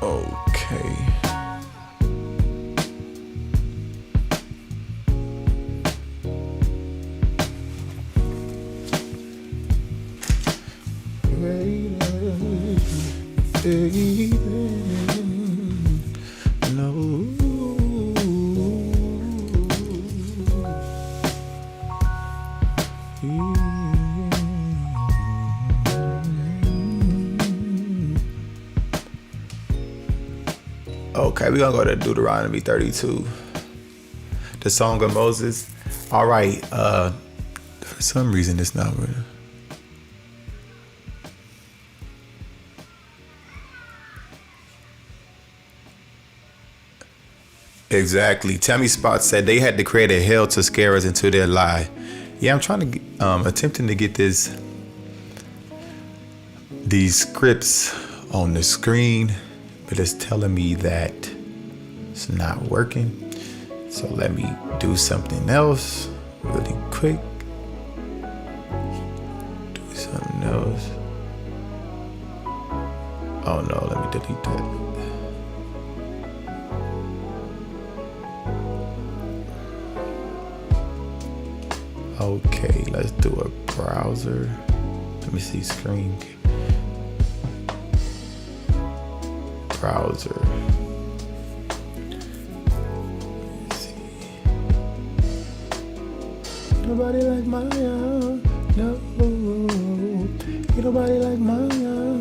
Speaker 1: Okay. Okay, we're gonna go to Deuteronomy 32. The Song of Moses. All right, for some reason it's not really. Exactly. Tammy Spot said they had to create a hell to scare us into their lie. Yeah, I'm trying to attempting to get these scripts on the screen, but it's telling me that it's not working. So let me do something else really quick. Do something else. Oh no, let me delete that. Okay, let's do a browser. Let me see screen. Browser. Let's see. Nobody like Maya. No. Ain't nobody like Maya.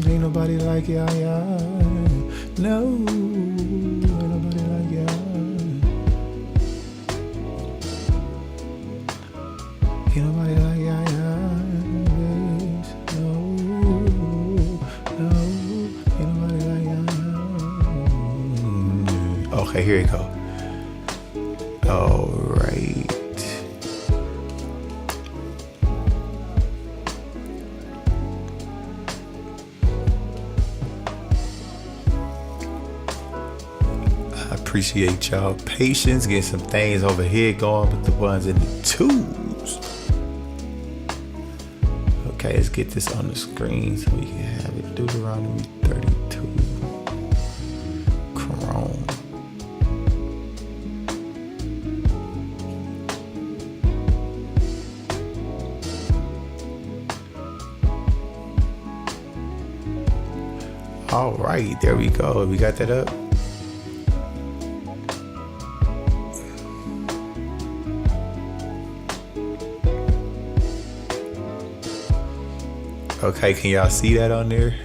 Speaker 1: Ain't nobody like YAHUAH. No. Ain't nobody like YAHUAH. Ain't nobody like YAHUAH. No. Ain't nobody like YAHUAH. Okay, here you go. All right. Appreciate y'all patience, getting some things over here going with the ones in the twos. Okay, let's get this on the screen so we can have it. Deuteronomy 32. Chrome. All right, there we go. We got that up. Okay, can y'all see that on there?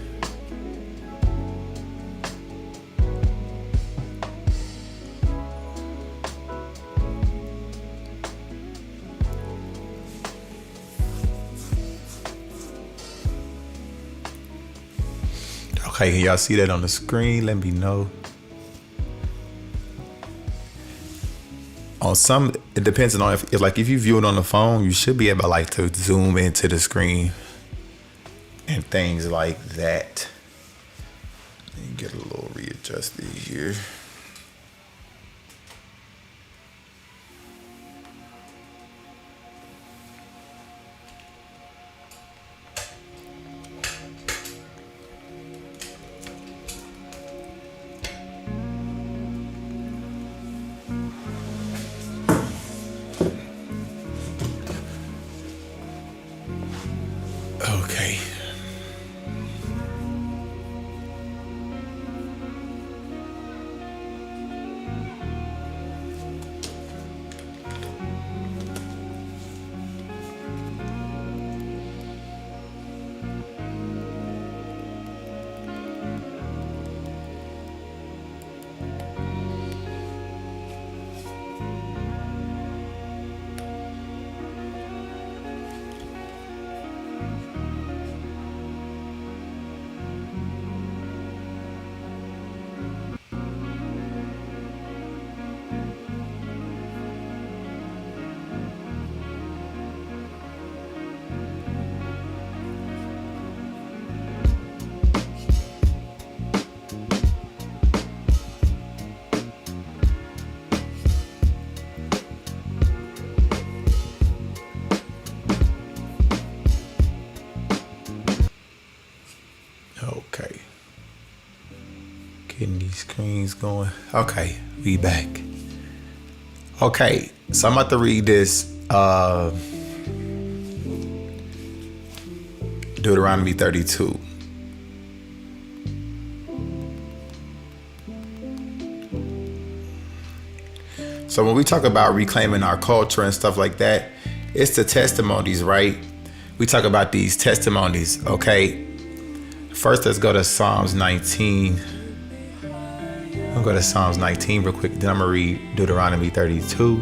Speaker 1: Okay, can y'all see that on the screen? Let me know. On some, it depends on if you view it on the phone, you should be able to zoom into the screen and things like that. Let me get a little readjusted here. Okay. Getting these screens going. Okay, we back. Okay, so I'm about to read this Deuteronomy 32. So when we talk about reclaiming our culture and stuff like that, it's the testimonies, right? We talk about these testimonies, okay? First, let's go to Psalms 19. I'll go to Psalms 19 real quick. Then I'm going to read Deuteronomy 32.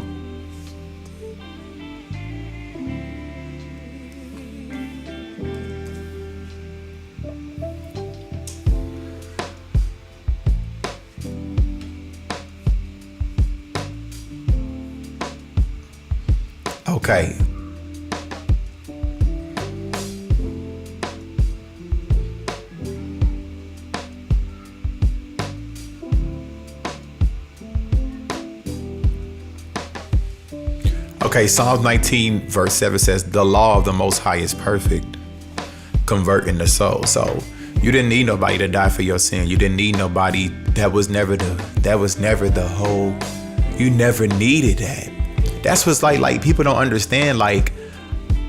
Speaker 1: Okay. Okay, Psalms 19 verse 7 says, the law of the Most High is perfect, converting the soul. So you didn't need nobody to die for your sin. You didn't need nobody. That was never the whole, you never needed that. That's what's like people don't understand, like,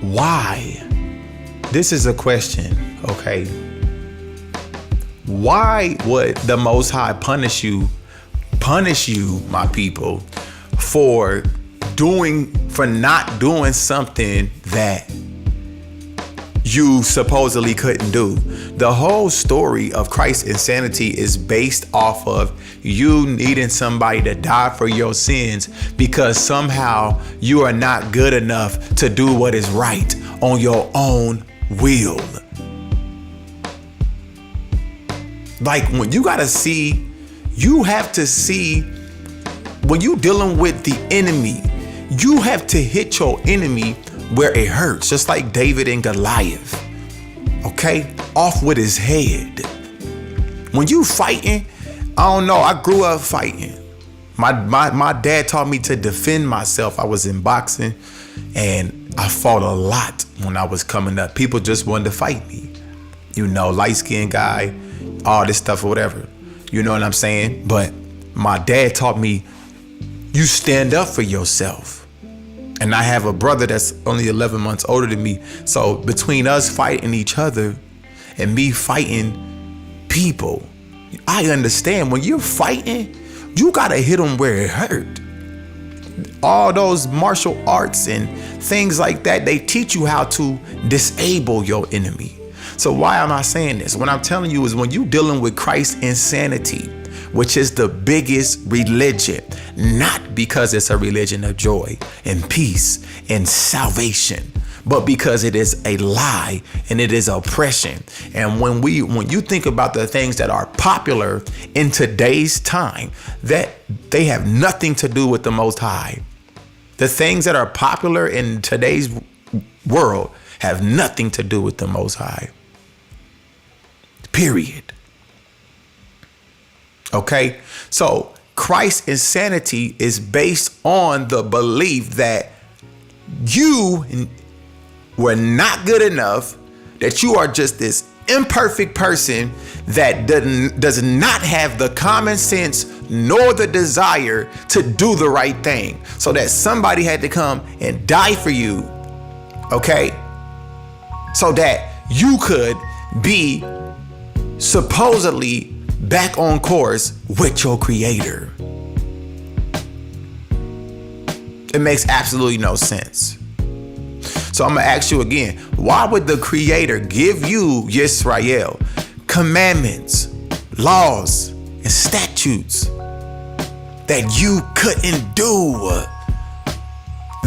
Speaker 1: why? This is a question, okay? Why would the Most High punish you, my people, for not doing something that you supposedly couldn't do? The whole story of Christ's insanity is based off of you needing somebody to die for your sins because somehow you are not good enough to do what is right on your own will. Like, when you have to see when you dealing with the enemy, you have to hit your enemy where it hurts, just like David and Goliath. Okay? Off with his head. When you fighting, I don't know, I grew up fighting. My dad taught me to defend myself. I was in boxing and I fought a lot when I was coming up. People just wanted to fight me. You know, light-skinned guy, all this stuff or whatever. You know what I'm saying? But my dad taught me, you stand up for yourself. And I have a brother that's only 11 months older than me. So between us fighting each other and me fighting people, I understand when you're fighting, you gotta hit them where it hurt. All those martial arts and things like that, they teach you how to disable your enemy. So why am I saying this? What I'm telling you is when you're dealing with Christ's insanity, which is the biggest religion, not because it's a religion of joy and peace and salvation, but because it is a lie and it is oppression. And when you think about the things that are popular in today's time, that they have nothing to do with the Most High. The things that are popular in today's world have nothing to do with the Most High. Period. Okay, so Christ's insanity is based on the belief that you were not good enough, that you are just this imperfect person that does not have the common sense nor the desire to do the right thing. So that somebody had to come and die for you, okay, so that you could be supposedly back on course with your creator. It makes absolutely no sense. So I'm gonna ask you again, why would the creator give you, Yisrael, commandments, laws, and statutes that you couldn't do,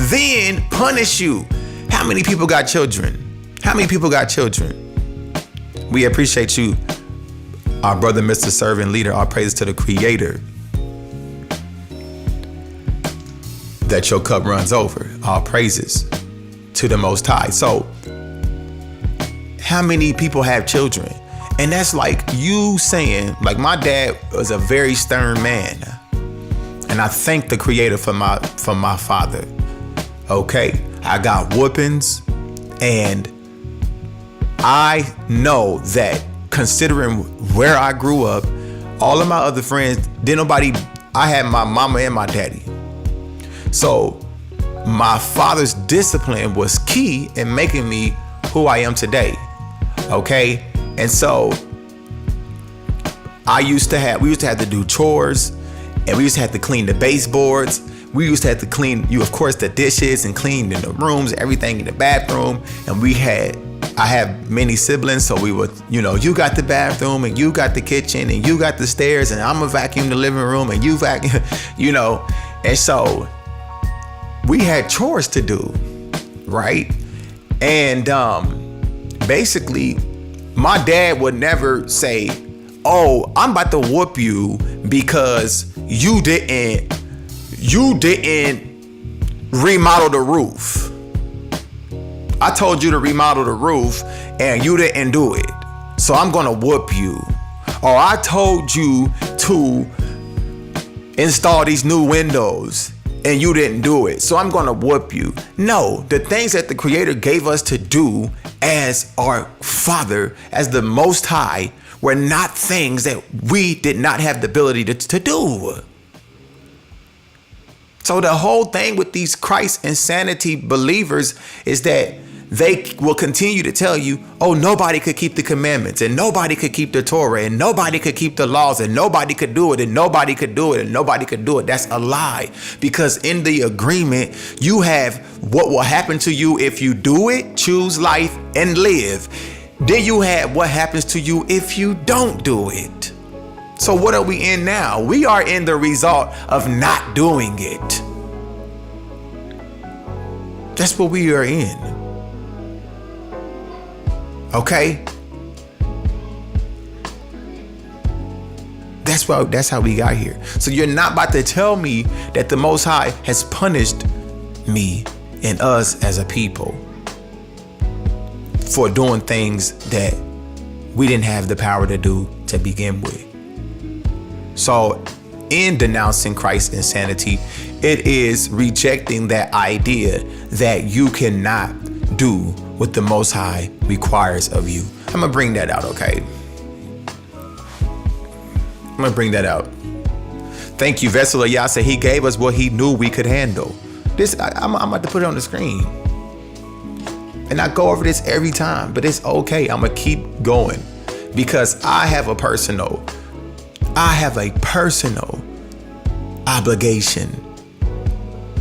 Speaker 1: then punish you? How many people got children? How many people got children? We appreciate you, our brother, Mr. Servant Leader. Our praises to the creator that your cup runs over. All praises to the Most High. So how many people have children? And that's like you saying, like, my dad was a very stern man, and I thank the creator for my father. Okay, I got whoopings, and I know that considering where I grew up, all of my other friends, I had my mama and my daddy. So my father's discipline was key in making me who I am today. Okay. And so we used to have to do chores, and we used to have to clean the baseboards. We used to have to clean, of course, the dishes and clean in the rooms, everything in the bathroom. And I have many siblings, so we would, you got the bathroom and you got the kitchen and you got the stairs, and I'm gonna vacuum the living room and you vacuum, And so we had chores to do, right? And basically, my dad would never say, "Oh, I'm about to whoop you because you didn't remodel the roof. I told you to remodel the roof and you didn't do it, so I'm gonna whoop you." Or I told you to install these new windows and you didn't do it, so I'm gonna whoop you. No, the things that the Creator gave us to do as our Father, as the Most High, were not things that we did not have the ability to do. So the whole thing with these Christ insanity believers is that they will continue to tell you, oh, nobody could keep the commandments, and nobody could keep the Torah, and nobody could keep the laws, and nobody could do it, and nobody could do it, and nobody could do it. That's a lie, because in the agreement, you have what will happen to you if you do it, choose life, and live. Then you have what happens to you if you don't do it. So what are we in now? We are in the result of not doing it. That's what we are in. Okay? That's how we got here. So you're not about to tell me that the Most High has punished me and us as a people for doing things that we didn't have the power to do to begin with. So in denouncing Christ's insanity, it is rejecting that idea that you cannot do what the Most High requires of you. I'm gonna bring that out, okay? I'm gonna bring that out. Thank you, Vessel of Yah said he gave us what he knew we could handle. I'm about to put it on the screen. And I go over this every time, but it's okay. I'm gonna keep going because I have a personal obligation,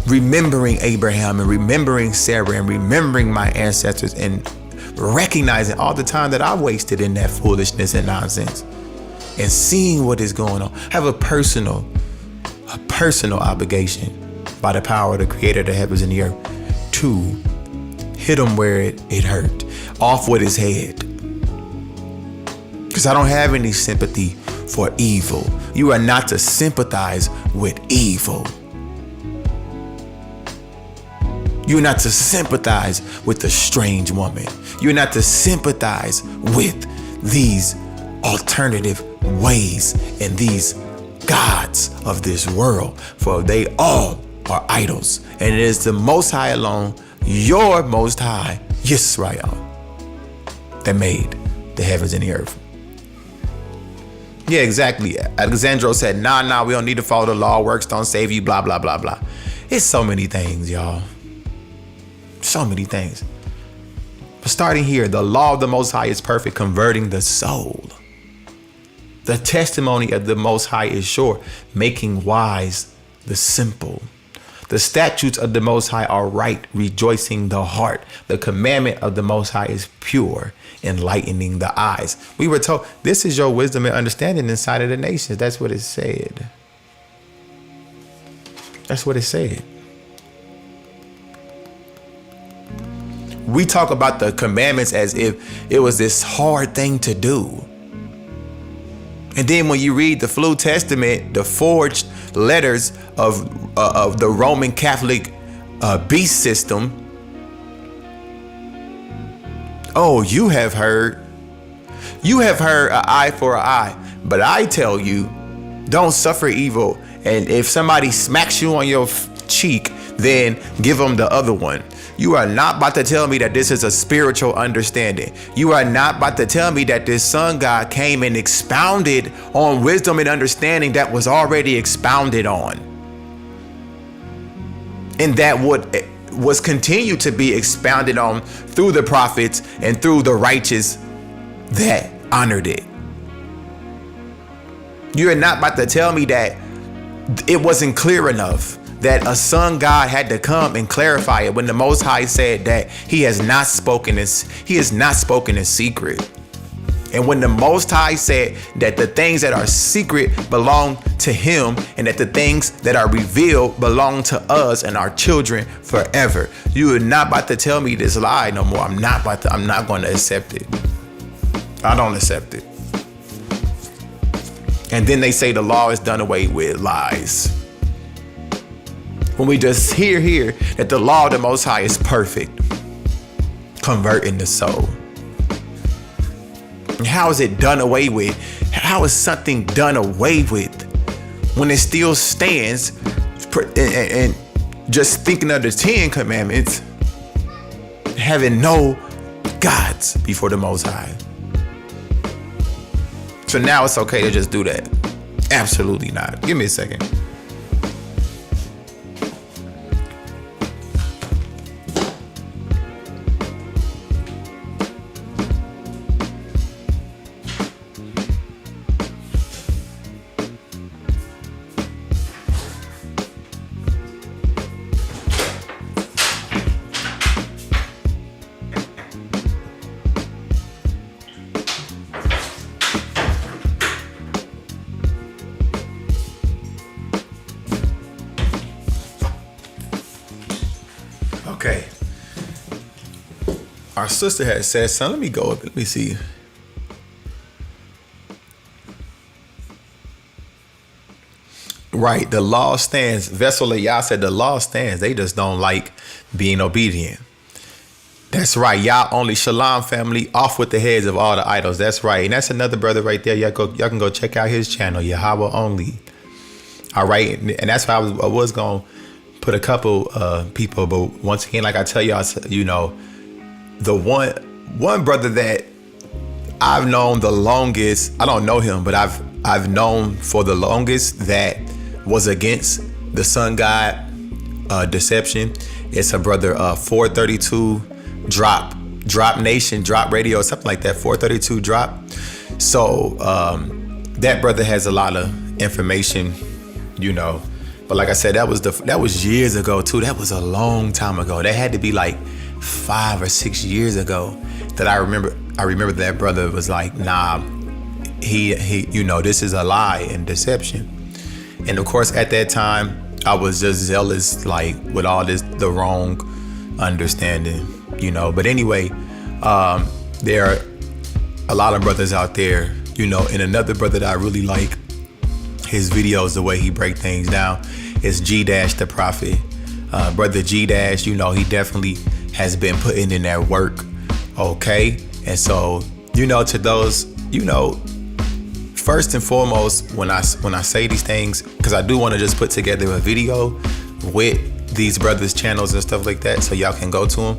Speaker 1: remembering Abraham and remembering Sarah and remembering my ancestors and recognizing all the time that I wasted in that foolishness and nonsense and seeing what is going on. I have a personal obligation by the power of the Creator of the heavens and the earth to hit him where it hurt, off with his head. Because I don't have any sympathy for evil. You are not to sympathize with evil. You're not to sympathize with the strange woman. You're not to sympathize with these alternative ways and these gods of this world, for they all are idols. And it is the Most High alone, your Most High, Yisrael, that made the heavens and the earth. Yeah, exactly. Alexandro said, nah, we don't need to follow the law. Works don't save you, blah, blah, blah, blah. It's so many things, y'all. So many things. But starting here, the law of the Most High is perfect, converting the soul. The testimony of the Most High is sure, making wise the simple. The statutes of the Most High are right, rejoicing the heart. The commandment of the Most High is pure, enlightening the eyes. We were told, this is your wisdom and understanding inside of the nations. That's what it said. That's what it said. We talk about the commandments as if it was this hard thing to do. And then when you read the Flu Testament, the forged letters of the Roman Catholic beast system, oh, you have heard an eye for an eye. But I tell you, don't suffer evil. And if somebody smacks you on your cheek, then give them the other one. You are not about to tell me that this is a spiritual understanding. You are not about to tell me that this son God came and expounded on wisdom and understanding that was already expounded on. And that was continued to be expounded on through the prophets and through the righteous that honored it. You're not about to tell me that it wasn't clear enough, that a son God had to come and clarify it when the Most High said that he has not spoken in secret. And when the Most High said that the things that are secret belong to him and that the things that are revealed belong to us and our children forever. You are not about to tell me this lie no more. I'm not going to accept it. I don't accept it. And then they say the law is done away with. Lies. When we just hear that the law of the Most High is perfect, converting the soul. How is it done away with? How is something done away with when it still stands? And just thinking of the 10 commandments, having no gods before the Most High. So now it's okay to just do that? Absolutely not. Give me a second. Okay. Our sister had said something. Let me go up. Let me see. Right. The law stands. Vessel of Yah said the law stands. They just don't like being obedient. That's right. Yah only. Shalom family. Off with the heads of all the idols. That's right. And that's another brother right there. Y'all can go check out his channel. Yahweh only. All right. And that's why I was going to put a couple people, but once again, like I tell y'all, you know, the one brother that I've known the longest, I don't know him, but I've known for the longest that was against the sun God deception. It's a brother 432 drop nation, drop radio, something like that. 432 drop. So that brother has a lot of information, you know. But like I said, that was years ago too. That was a long time ago. That had to be like 5 or 6 years ago that I remember that brother was like, nah, he you know, this is a lie and deception. And of course at that time I was just zealous, like with all the wrong understanding, you know. But anyway, there are a lot of brothers out there, you know, and another brother that I really like his videos, the way he break things down, is G Dash the Prophet. Brother G Dash, you know, he definitely has been putting in that work. Okay. And so, you know, to those, you know, first and foremost, when I say these things, because I do want to just put together a video with these brothers' channels and stuff like that, so y'all can go to them.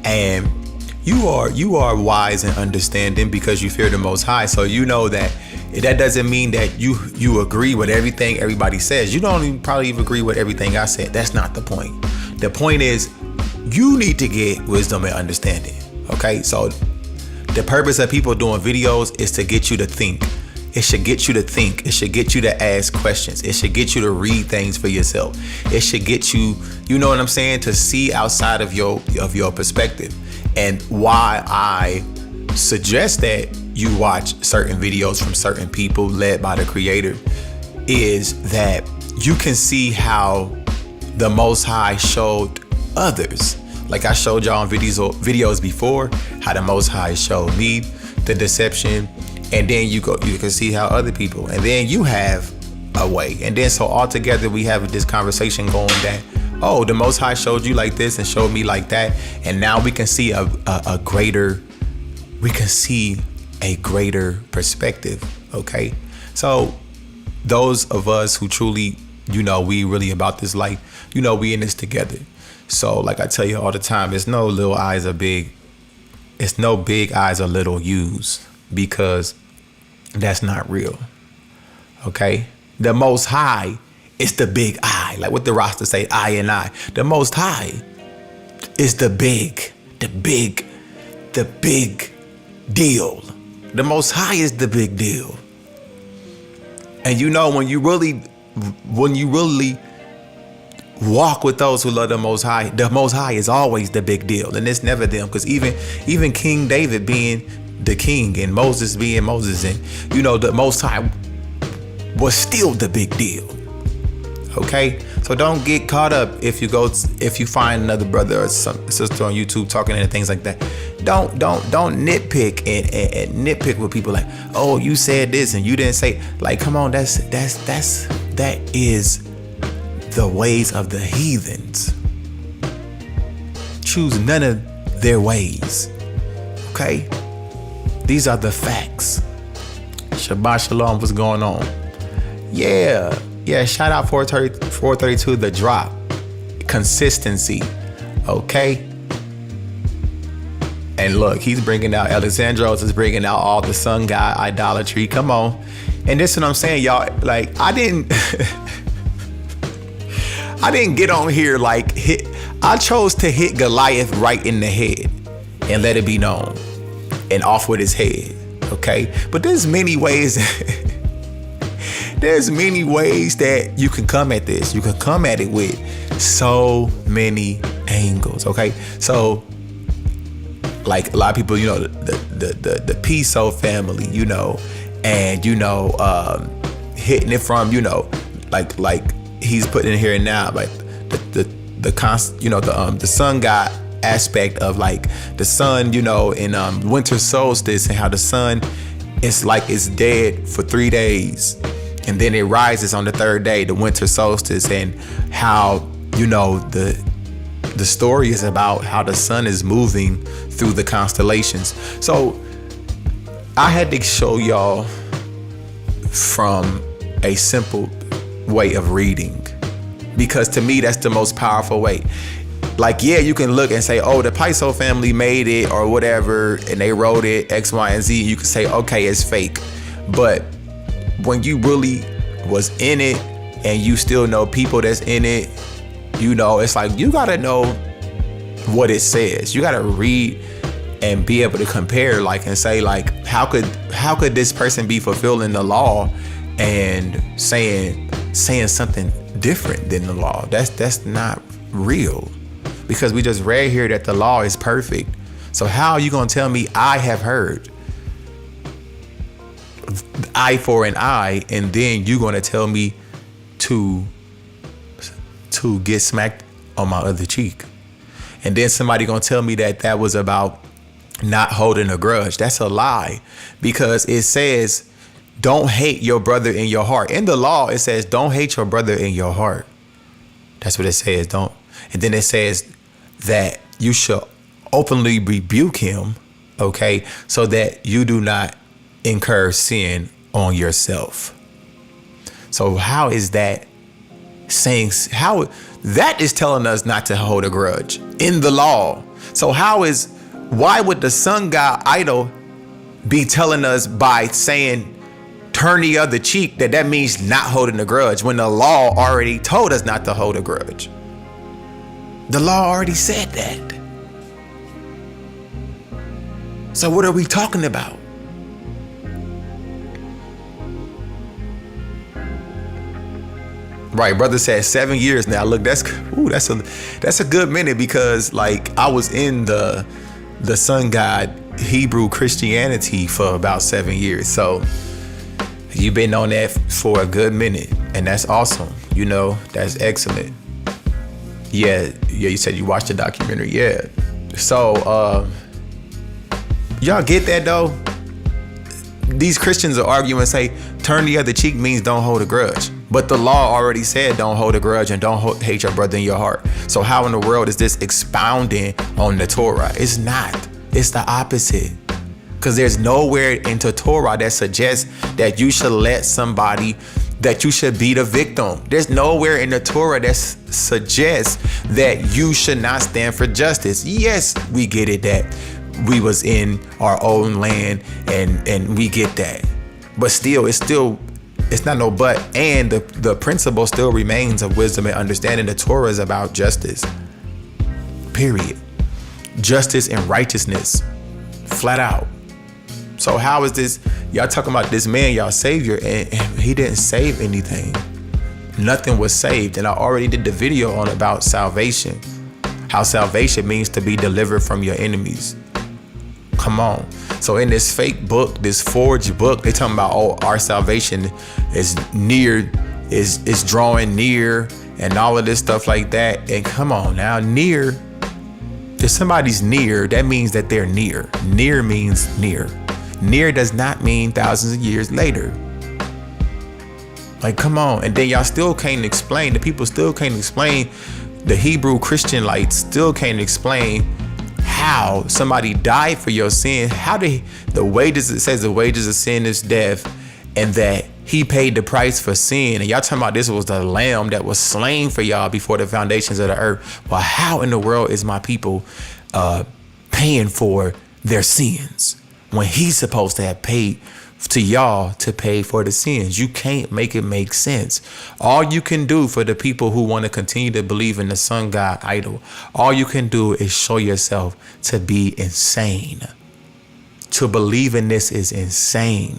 Speaker 1: And you are wise and understanding because you fear the Most High. So you know that doesn't mean that you agree with everything everybody says. You don't even probably even agree with everything I said. That's not the point. The point is you need to get wisdom and understanding. Okay, so the purpose of people doing videos is to get you to think. It should get you to think. It should get you to ask questions. It should get you to read things for yourself. It should get you, you know what I'm saying, to see outside of your perspective. And why I suggest that you watch certain videos from certain people led by the Creator is that you can see how the Most High showed others. Like I showed y'all in videos before, how the Most High showed me the deception, and then you can see how other people, and then you have a way, and then so all together we have this conversation going that, oh, the Most High showed you like this and showed me like that, and now we can see a greater perspective. Okay, so those of us who truly, you know, we really about this life, you know, we in this together. So like I tell you all the time, it's no little I's or big. It's no big I's or little U's, because that's not real. Okay? The Most High is the big I. Like what the Rasta say, I and I. The Most High is the big deal. The Most High is the big deal. And you know, when you really walk with those who love the Most High is always the big deal. And it's never them, because even King David being the king and Moses being Moses, and you know, the Most High was still the big deal. Okay, so don't get caught up if you find another brother or sister on YouTube talking and things like that. Don't nitpick and nitpick with people like, oh, you said this and you didn't say. Like, come on, that is the ways of the heathens. Choose none of their ways. Okay, these are the facts. Shabbat Shalom, what's going on? Yeah, shout out 432, the drop. Consistency. Okay? And look, he's bringing out, Alexandros is bringing out all the sun god idolatry. Come on. And this is what I'm saying, y'all. Like, I didn't get on here like I chose to hit Goliath right in the head and let it be known. And off with his head. Okay? But there's many ways there's many ways that you can come at this. You can come at it with so many angles. Okay, so like a lot of people, you know, the Piso family, you know, and you know, hitting it from, you know, like he's putting in here now, like the sun god aspect of like the sun, you know, in winter solstice, and how the sun is like it's dead for 3 days. And then it rises on the third day, the winter solstice, and how, you know, the story is about how the sun is moving through the constellations. So I had to show y'all from a simple way of reading, because to me, that's the most powerful way. Like, yeah, you can look and say, oh, the Piso family made it or whatever, and they wrote it X, Y, and Z. You can say, okay, it's fake. But when you really was in it and you still know people that's in it, you know, it's like you gotta know what it says. You gotta read and be able to compare, like, and say, like, how could this person be fulfilling the law and saying something different than the law? That's not real, because we just read here that the law is perfect. So how are you gonna tell me I have heard eye for an eye, and then you're gonna tell me to get smacked on my other cheek? And then somebody gonna tell me that was about not holding a grudge. That's a lie, because it says don't hate your brother in your heart. In the law, it says don't hate your brother in your heart. That's what it says. Don't. And then it says that you shall openly rebuke him, okay, so that you do not incur sin on yourself. So how is that saying? How that is telling us not to hold a grudge in the law. So why would the sun god idol be telling us by saying turn the other cheek that means not holding a grudge, when the law already told us not to hold a grudge? The law already said that. So what are we talking about? Right, brother said 7 years now. Look, that's a good minute, because like I was in the sun god Hebrew Christianity for about 7 years. So you've been on that for a good minute, and that's awesome. You know, that's excellent. Yeah, you said you watched the documentary. Yeah. So y'all get that though? These Christians are arguing and say turn the other cheek means don't hold a grudge. But the law already said don't hold a grudge and don't hate your brother in your heart. So how in the world is this expounding on the Torah? It's not. It's the opposite. Because there's nowhere into Torah that suggests that you should let somebody that you should be the victim. There's nowhere in the Torah that suggests that you should not stand for justice. Yes, we get it that we was in our own land and we get that. But still, it's not no but. And the principle still remains of wisdom and understanding. The Torah is about justice. Period. Justice and righteousness. Flat out. So how is this? Y'all talking about this man, y'all savior, and he didn't save anything. Nothing was saved. And I already did the video on about salvation. How salvation means to be delivered from your enemies. Come on. So in this fake book, this forged book, they talking about, oh, our salvation is near, is drawing near, and all of this stuff like that. And come on now, near. If somebody's near, that means that they're near. Near means near. Near does not mean thousands of years later. Like, come on. And then y'all still can't explain, the people still can't explain, the Hebrew Christianites still can't explain how somebody died for your sin. How did the wages, it says the wages of sin is death, and that he paid the price for sin. And y'all talking about this was the lamb that was slain for y'all before the foundations of the earth. Well, how in the world is my people paying for their sins when he's supposed to have paid to y'all to pay for the sins? You can't make it make sense. All you can do for the people who want to continue to believe in the sun god idol, all you can do is show yourself to be insane. To believe in this is insane.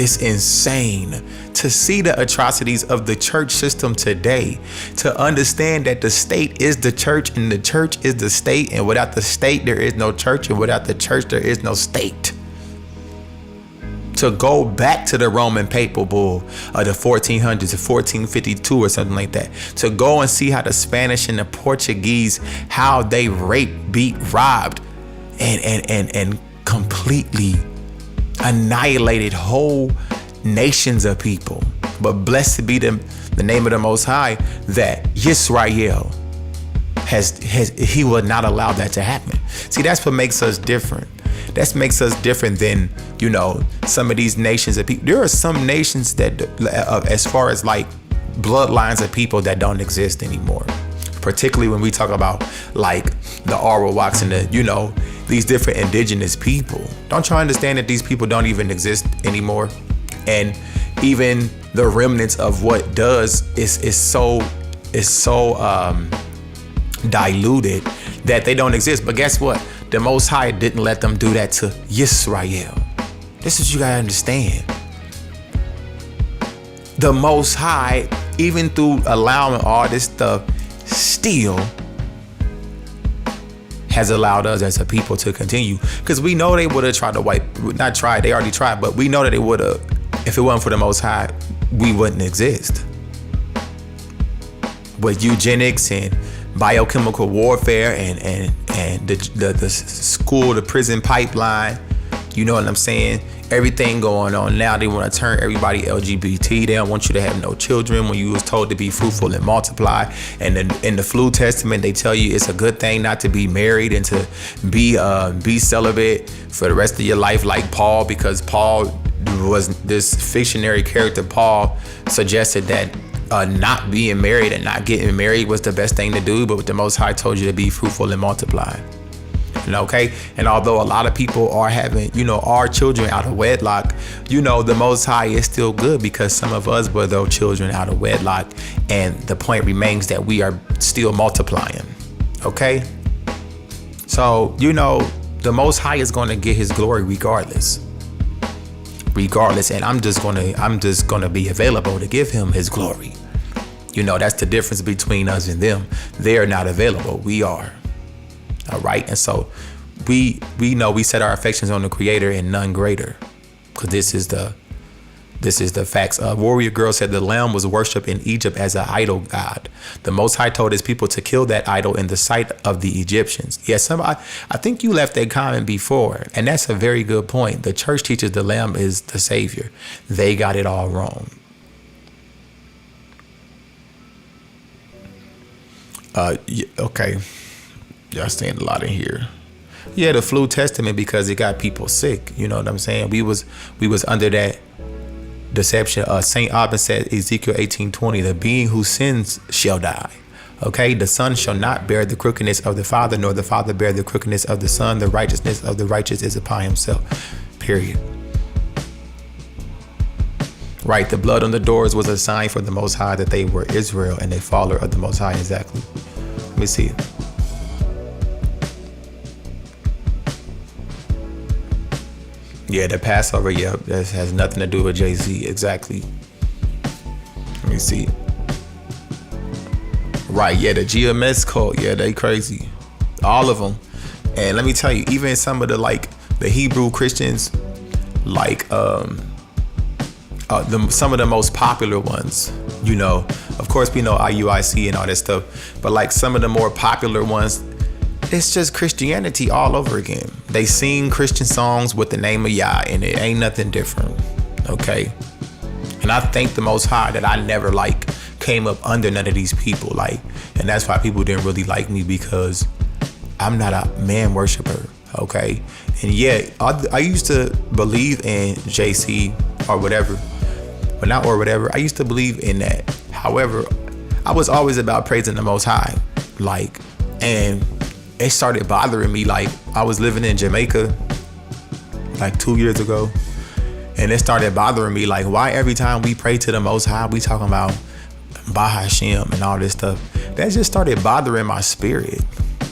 Speaker 1: It's insane to see the atrocities of the church system today, to understand that the state is the church and the church is the state, and without the state there is no church, and without the church there is no state. To go back to the Roman papal bull of the 1400s, 1452 or something like that, to go and see how the Spanish and the Portuguese, how they raped, beat, robbed, and completely annihilated whole nations of people. But blessed be the name of the Most High, that Yisrael he will not allow that to happen. See, that's what makes us different. That makes us different than, you know, some of these nations of people. There are some nations that, as far as like bloodlines of people that don't exist anymore. Particularly when we talk about like the YAHUAH and the, you know, these different indigenous people. Don't y'all understand that these people don't even exist anymore? And even the remnants of what does is so diluted that they don't exist. But guess what? The Most High didn't let them do that to Yisrael. This is what you gotta understand. The Most High, even through allowing all this stuff, still has allowed us as a people to continue. Because we know they would have tried to they already tried, but we know that they would have, if it wasn't for the Most High, we wouldn't exist. With eugenics and biochemical warfare and the school to prison pipeline, you know what I'm saying? Everything going on now, they want to turn everybody LGBT. They don't want you to have no children when you was told to be fruitful and multiply. And in the Flu Testament, they tell you it's a good thing not to be married and to be celibate for the rest of your life, like Paul, because Paul was this fictionary character. Paul suggested that not being married and not getting married was the best thing to do, but the Most High told you to be fruitful and multiply. Okay, and although a lot of people are having, you know, our children out of wedlock, you know, the Most High is still good, because some of us were those children out of wedlock, and the point remains that we are still multiplying. Okay, so you know, the Most High is going to get His glory regardless, and I'm just gonna be available to give Him His glory. You know, that's the difference between us and them. They are not available. We are. All right. And so we know we set our affections on the Creator and none greater, because this is the facts. Warrior Girl said the lamb was worshipped in Egypt as an idol god. The Most High told His people to kill that idol in the sight of the Egyptians. Yes, I think you left that comment before, and that's a very good point. The church teaches the lamb is the savior. They got it all wrong. Okay. Y'all saying a lot in here. Yeah, the flu testament, because it got people sick. You know what I'm saying? We was under that deception. St. Aubin said, Ezekiel 18:20, the being who sins shall die. Okay, the son shall not bear the crookedness of the father, nor the father bear the crookedness of the son. The righteousness of the righteous is upon himself. Period. Right, the blood on the doors was a sign for the Most High that they were Israel and a follower of the Most High. Exactly. Let me see. Yeah, the Passover, yeah, that has nothing to do with Jay-Z. Exactly. Let me see. Right, yeah, the GMS cult, yeah, they crazy. All of them. And let me tell you, even some of the, like, the Hebrew Christians, like, some of the most popular ones, you know, of course we know IUIC and all that stuff, but like some of the more popular ones, it's just Christianity all over again. They sing Christian songs with the name of Yah, and it ain't nothing different. Okay. And I thank the Most High that I never like came up under none of these people, like, and that's why people didn't really like me, because I'm not a man worshiper. Okay. And yeah, I used to believe in JC or whatever. But not or whatever. I used to believe in that. However, I was always about praising the Most High. Like, and it started bothering me. Like, I was living in Jamaica like 2 years ago. And it started bothering me. Like, why every time we pray to the Most High, we talking about Bahashem and all this stuff? That just started bothering my spirit.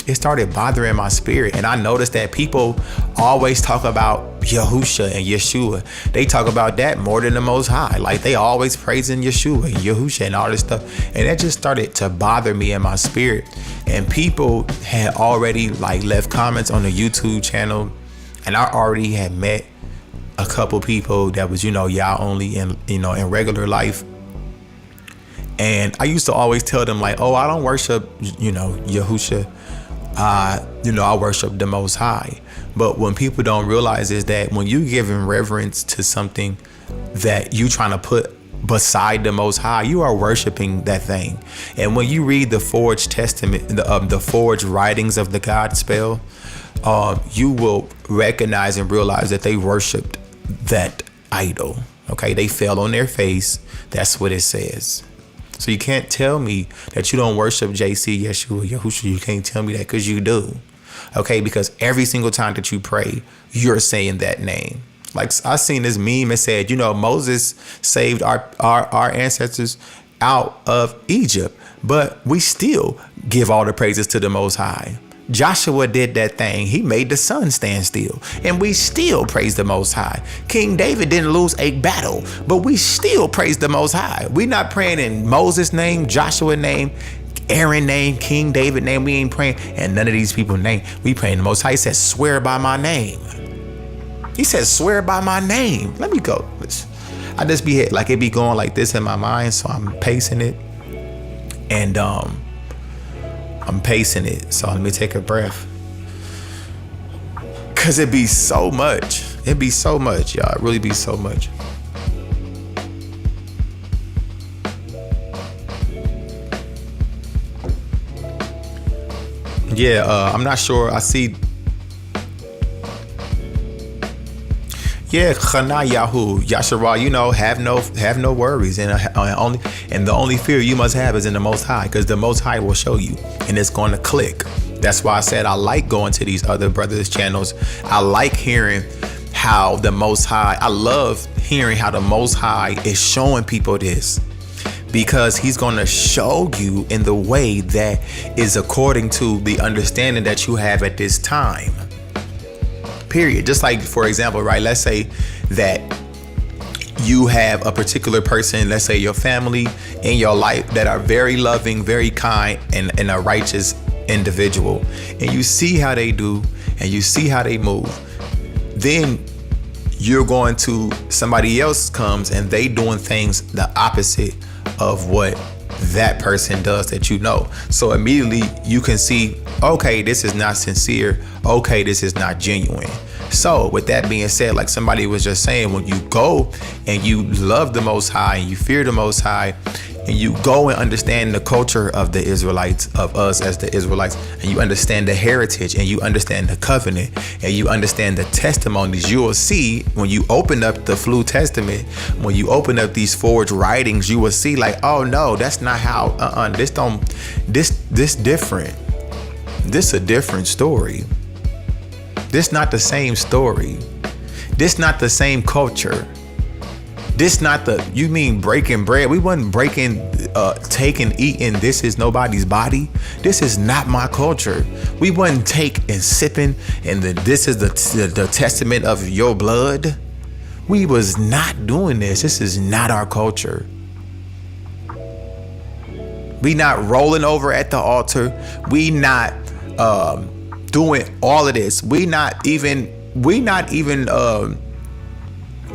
Speaker 1: It started bothering my spirit. And I noticed that people always talk about Yahusha and Yeshua. They talk about that more than the Most High. Like, they always praising Yeshua and Yahusha and all this stuff. And that just started to bother me in my spirit. And people had already like left comments on the YouTube channel. And I already had met a couple people that was, you know, Yah only in, you know, in regular life. And I used to always tell them like, oh, I don't worship, you know, Yahusha. You know, I worship the Most High. But when people don't realize is that when you giving reverence to something that you trying to put beside the Most High, you are worshiping that thing. And when you read the forged testament, the forged writings of the God spell, you will recognize and realize that they worshiped that idol. Okay, they fell on their face. That's what it says. So you can't tell me that you don't worship JC, Yeshua, Yahusha. You can't tell me that, because you do. Okay, because every single time that you pray, you're saying that name. Like, I seen this meme that said, you know, Moses saved our ancestors out of Egypt, but we still give all the praises to the Most High. Joshua did that thing. He made the sun stand still, and we still praise the Most High. King David didn't lose a battle, but we still praise the Most High. We're not praying in Moses' name, Joshua's name, Aaron's name, King David's name. We ain't praying in none of these people's name. We praying the Most High. He says, swear by my name. He says, swear by my name. Let me go. I just be like, it be going like this in my mind, so I'm pacing it, and I'm pacing it. So let me take a breath, cause it be so much. It be so much, y'all. It really be so much. Yeah, I'm not sure. I see. Yeah, Chana Yahu, Yasharah, you know, have no worries, and the only fear you must have is in the Most High, because the Most High will show you, and it's going to click. That's why I said I like going to these other brothers' channels. I like hearing how the Most High. I love hearing how the Most High is showing people this, because He's going to show you in the way that is according to the understanding that you have at this time. Period. Just like, for example, right, let's say that you have a particular person, let's say your family in your life, that are very loving, very kind, and a righteous individual, and you see how they do and you see how they move. Then you're going to somebody else comes and they doing things the opposite of what that person does that you know. So immediately you can see, okay, this is not sincere. Okay, this is not genuine. So with that being said, like somebody was just saying, when you go and you love the Most High and you fear the Most High, and you go and understand the culture of the Israelites, of us as the Israelites, and you understand the heritage, and you understand the covenant, and you understand the testimonies, you will see when you open up the Flu Testament, when you open up these forged writings, you will see like, oh no, that's not how, this different. This a different story. This not the same story. This not the same culture. This not the, you mean breaking bread? We wasn't breaking, taking, eating. This is nobody's body. This is not my culture. We wasn't take and sipping, and this is the testament of your blood. We was not doing this. This is not our culture. We not rolling over at the altar. We not doing all of this. We not even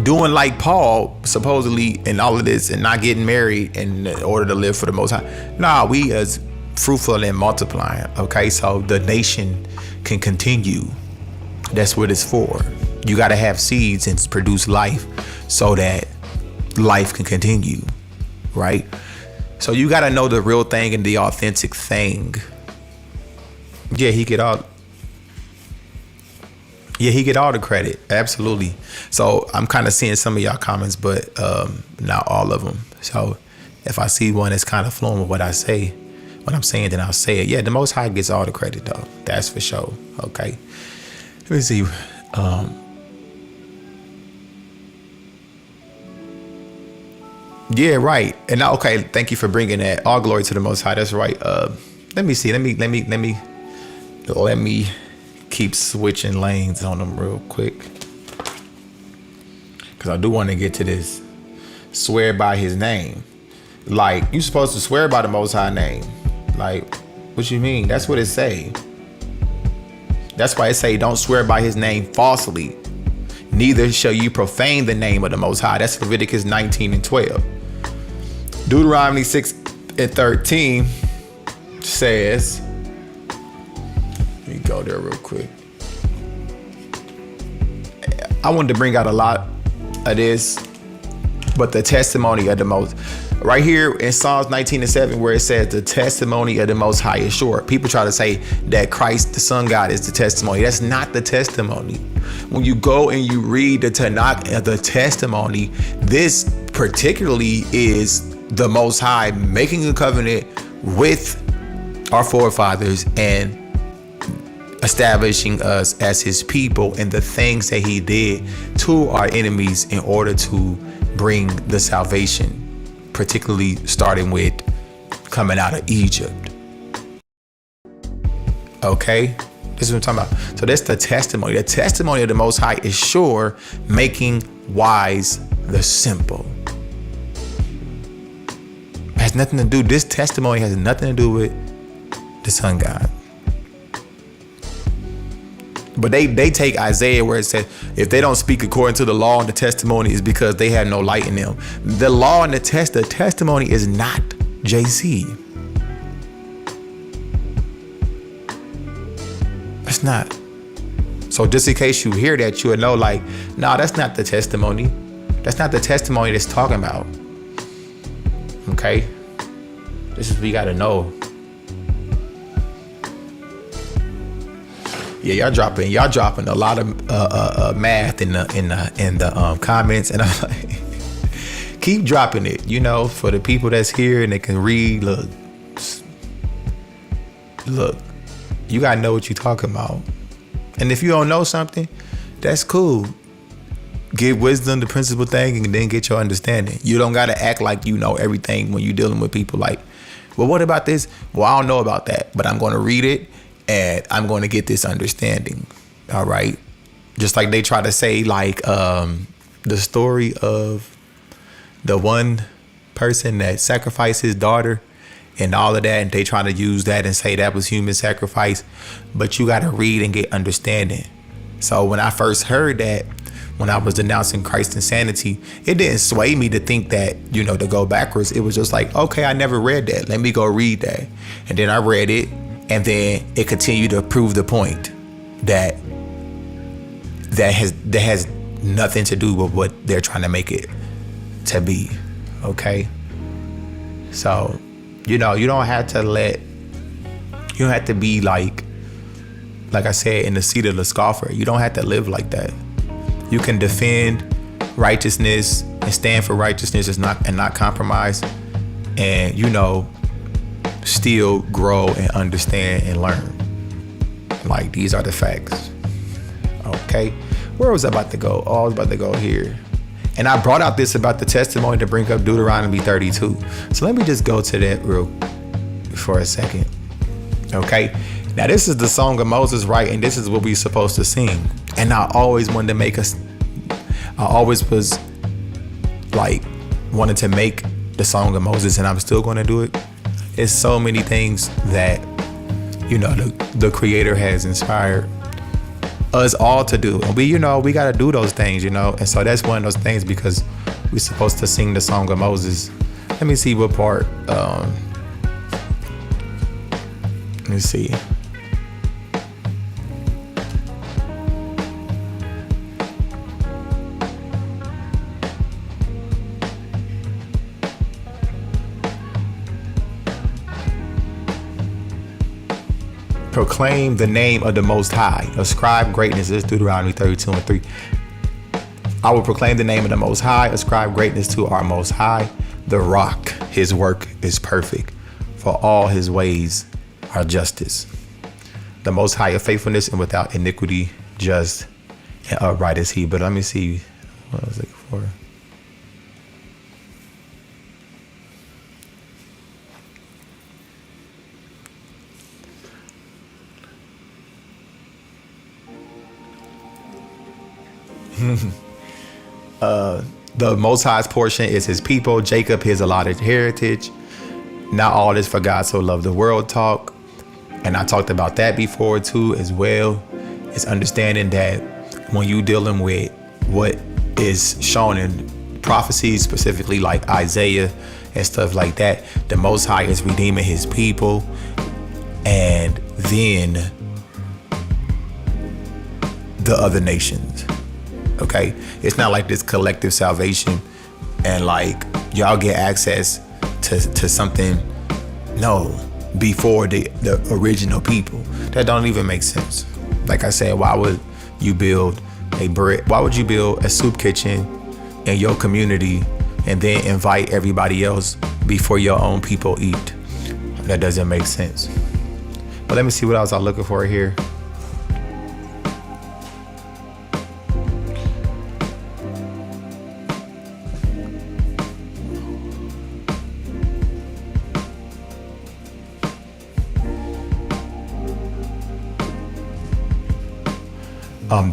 Speaker 1: doing like Paul supposedly and all of this, and not getting married in order to live for the Most High. Nah, we as fruitful and multiplying. Okay, so the nation can continue. That's what it's for. You got to have seeds and produce life so that life can continue, right? So you got to know the real thing and the authentic thing. Yeah, he get all the credit. Absolutely. So I'm kind of seeing some of y'all comments, but not all of them. So if I see one that's kind of flowing with what I say, what I'm saying, then I'll say it. Yeah, the Most High gets all the credit though. That's for sure. Okay. Let me see. Yeah, right. And okay, thank you for bringing that. All glory to the Most High. That's right. Let me see. Let me keep switching lanes on them real quick, because I do want to get to this. Swear by his name. Like, you supposed to swear by the Most High name. Like, what you mean? That's what it say. That's why it say don't swear by his name falsely. Neither shall you profane the name of the Most High. That's Leviticus 19:12. Deuteronomy 6:13 says, let me go there real quick. I wanted to bring out a lot of this, but the testimony of the Most, right here in Psalms 19:7, where it says the testimony of the Most High is sure. People try to say that Christ, the Son God, is the testimony. That's not the testimony. When you go and you read the Tanakh, the testimony, this particularly is the Most High making a covenant with our forefathers and establishing us as his people, and the things that he did to our enemies in order to bring the salvation, particularly starting with coming out of Egypt. Okay, this is what I'm talking about. So that's the testimony. The testimony of the Most High is sure, making wise the simple. It has nothing to do, this testimony has nothing to do with the Son God. But they take Isaiah where it says, if they don't speak according to the law and the testimony, is because they have no light in them. The law and the testimony is not JC. It's not. So just in case you hear that, you'll know like, nah, that's not the testimony. That's not the testimony that's talking about. Okay? This is what we gotta know. Yeah, y'all dropping a lot of math in the comments, and I'm like, keep dropping it, you know, for the people that's here and they can read. Look, you gotta know what you're talking about. And if you don't know something, that's cool. Get wisdom, the principal thing, and then get your understanding. You don't gotta act like you know everything when you're dealing with people. Like, well, what about this? Well, I don't know about that, but I'm gonna read it. And I'm going to get this understanding. All right. Just like they try to say, like, the story of the one person that sacrificed his daughter and all of that. And they try to use that and say that was human sacrifice. But you got to read and get understanding. So when I first heard that, when I was denouncing Christ insanity, it didn't sway me to think that, you know, to go backwards. It was just like, OK, I never read that. Let me go read that. And then I read it. And then it continued to prove the point that that has nothing to do with what they're trying to make it to be. Okay, so you don't have to be like I said, in the seat of the scoffer. You don't have to live like that. You can defend righteousness and stand for righteousness and not compromise, and still grow and understand and learn. Like, these are the facts. Okay, where was I about to go? Oh, I was about to go here. And I brought out this about the testimony to bring up Deuteronomy 32. So let me just go to that real for a second. Okay, now this is the song of Moses, right? And this is what we're supposed to sing. And I always wanted to I always was like wanted to make the song of Moses, and I'm still going to do it. It's so many things that the Creator has inspired us all to do, and we got to do those things, and so that's one of those things, because we're supposed to sing the song of Moses. Let me see what part. Let me see. Proclaim the name of the Most High. Ascribe greatness. This is Deuteronomy 32:3. I will proclaim the name of the Most High. Ascribe greatness to our Most High. The rock. His work is perfect. For all his ways are justice. The Most High of faithfulness and without iniquity, just and upright is he. But let me see what I was looking for. The Most High's portion is his people, Jacob his allotted heritage. Not all is for God so loved the world talk. And I talked about that before too as well. It's understanding that when you dealing with what is shown in prophecies, specifically like Isaiah and stuff like that, the Most High is redeeming his people. And then the other nations. Okay, it's not like this collective salvation and like y'all get access to something before the original people. That don't even make sense. Like I said, why would you build a soup kitchen in your community and then invite everybody else before your own people eat? That doesn't make sense. But let me see what else I'm looking for here.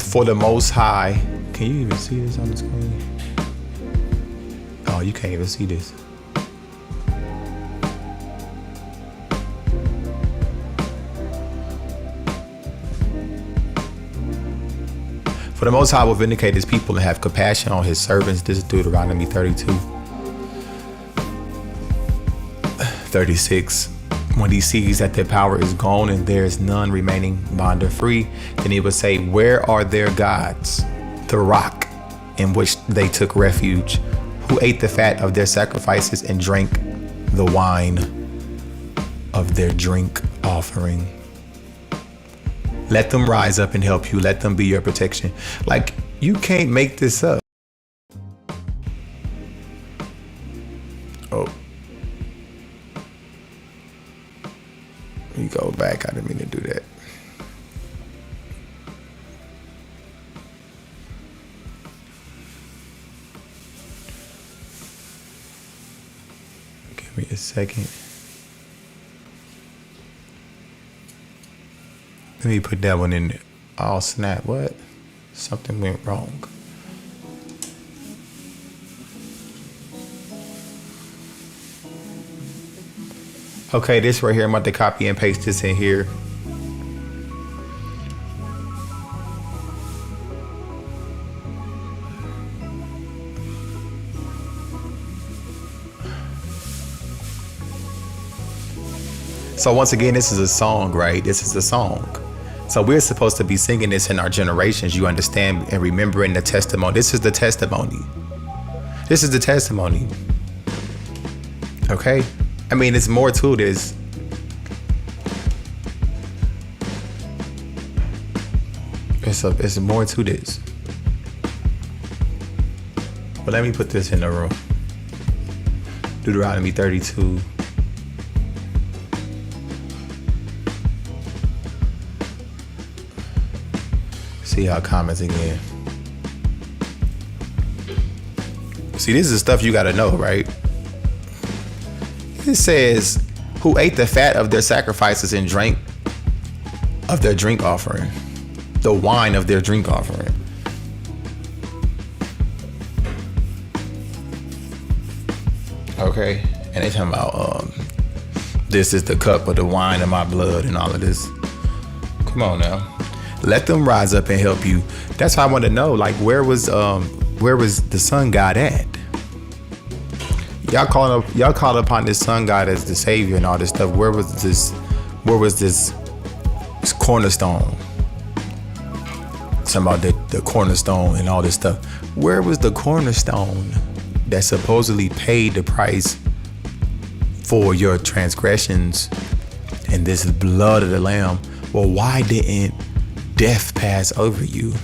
Speaker 1: For the Most High, can you even see this on the screen? Oh, you can't even see this. For the Most High will vindicate his people and have compassion on his servants. This is Deuteronomy 32:36. When he sees that their power is gone and there is none remaining bond or free, then he would say, where are their gods? The rock in which they took refuge, who ate the fat of their sacrifices and drank the wine of their drink offering. Let them rise up and help you. Let them be your protection. Like, you can't make this up. Oh. Let me go back. I didn't mean to do that. Give me a second. Let me put that one in there. Oh, snap. What? Something went wrong. Okay, this right here, I'm about to copy and paste this in here. So once again, this is a song, right? This is a song. So we're supposed to be singing this in our generations, you understand, and remembering the testimony. This is the testimony. This is the testimony. Okay? I mean, it's more to this. It's more to this. But let me put this in the room. Deuteronomy 32. See y'all comments again. See, this is stuff you gotta know, right? It says, who ate the fat of their sacrifices and drank of their drink offering, the wine of their drink offering. Okay, and they talking about this is the cup of the wine of my blood and all of this. Come on now, let them rise up and help you. That's why I want to know, like, where was the sun god at? Y'all called upon this sun god as the savior and all this stuff. Where was this cornerstone? Talking about the cornerstone and all this stuff. Where was the cornerstone that supposedly paid the price for your transgressions and this blood of the Lamb? Well, why didn't death pass over you?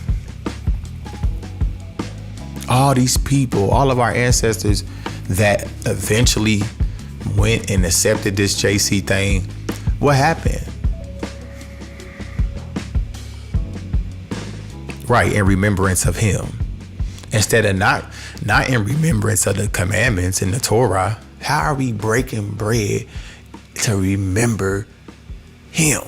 Speaker 1: All these people, all of our ancestors that eventually went and accepted this JC thing, what happened? Right, in remembrance of him. Instead of not in remembrance of the commandments in the Torah. How are we breaking bread to remember him?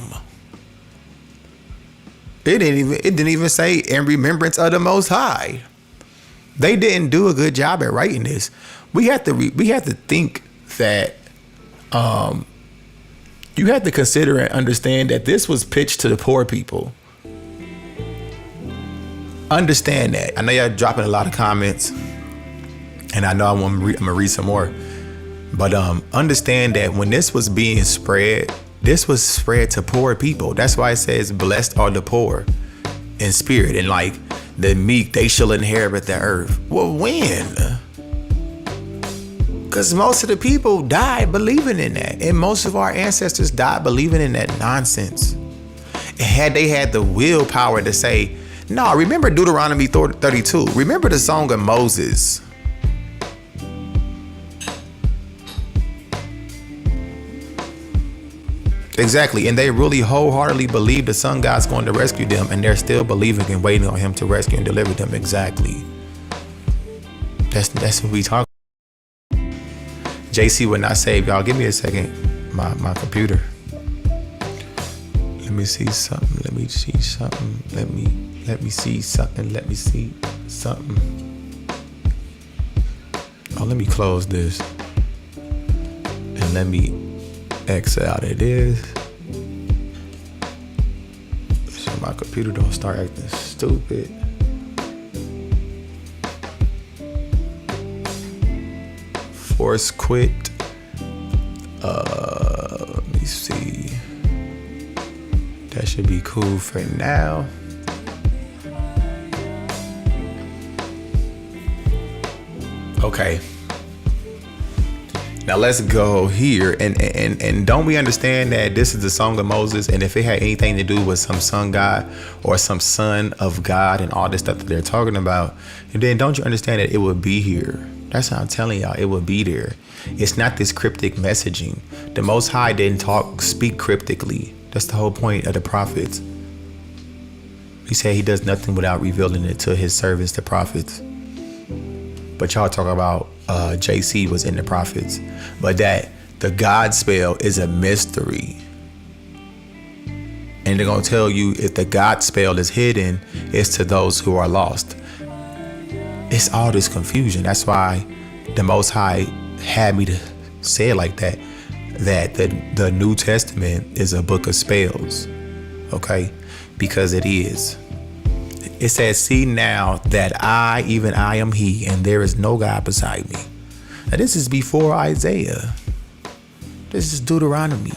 Speaker 1: It didn't even say in remembrance of the Most High. They didn't do a good job at writing this. We have to think that you have to consider and understand that this was pitched to the poor people. Understand that. I know y'all dropping a lot of comments, and I know I'm gonna read some more. But understand that when this was being spread, this was spread to poor people. That's why it says, "Blessed are the poor in spirit, and like the meek, they shall inherit the earth." Well, when? Because most of the people died believing in that, and most of our ancestors died believing in that nonsense. And had they had the willpower to say, no, remember Deuteronomy 32. Remember the song of Moses. Exactly. And they really wholeheartedly believe the sun god's going to rescue them, and they're still believing and waiting on him to rescue and deliver them. Exactly. That's what we talk about. JC would not save y'all. Give me a second. My computer. Let me see something. Let me see something. Let me see something. Let me see something. Oh, let me close this. And let me X out of this. So my computer don't start acting stupid. Force quit. Let me see. That should be cool for now. Okay. Now let's go here, and don't we understand that this is the song of Moses, and if it had anything to do with some sun god or some son of God and all this stuff that they're talking about, and then don't you understand that it would be here? That's how I'm telling y'all, it would be there. It's not this cryptic messaging. The Most High didn't speak cryptically. That's the whole point of the prophets. He said he does nothing without revealing it to his servants, the prophets. But y'all talk about JC was in the prophets. But that the God spell is a mystery. And they're going to tell you if the God spell is hidden, it's to those who are lost. It's all this confusion. That's why the Most High had me to say it like that. That the New Testament is a book of spells. Okay? Because it is. It says, see now that I, even I am he, and there is no God beside me. Now this is before Isaiah. This is Deuteronomy.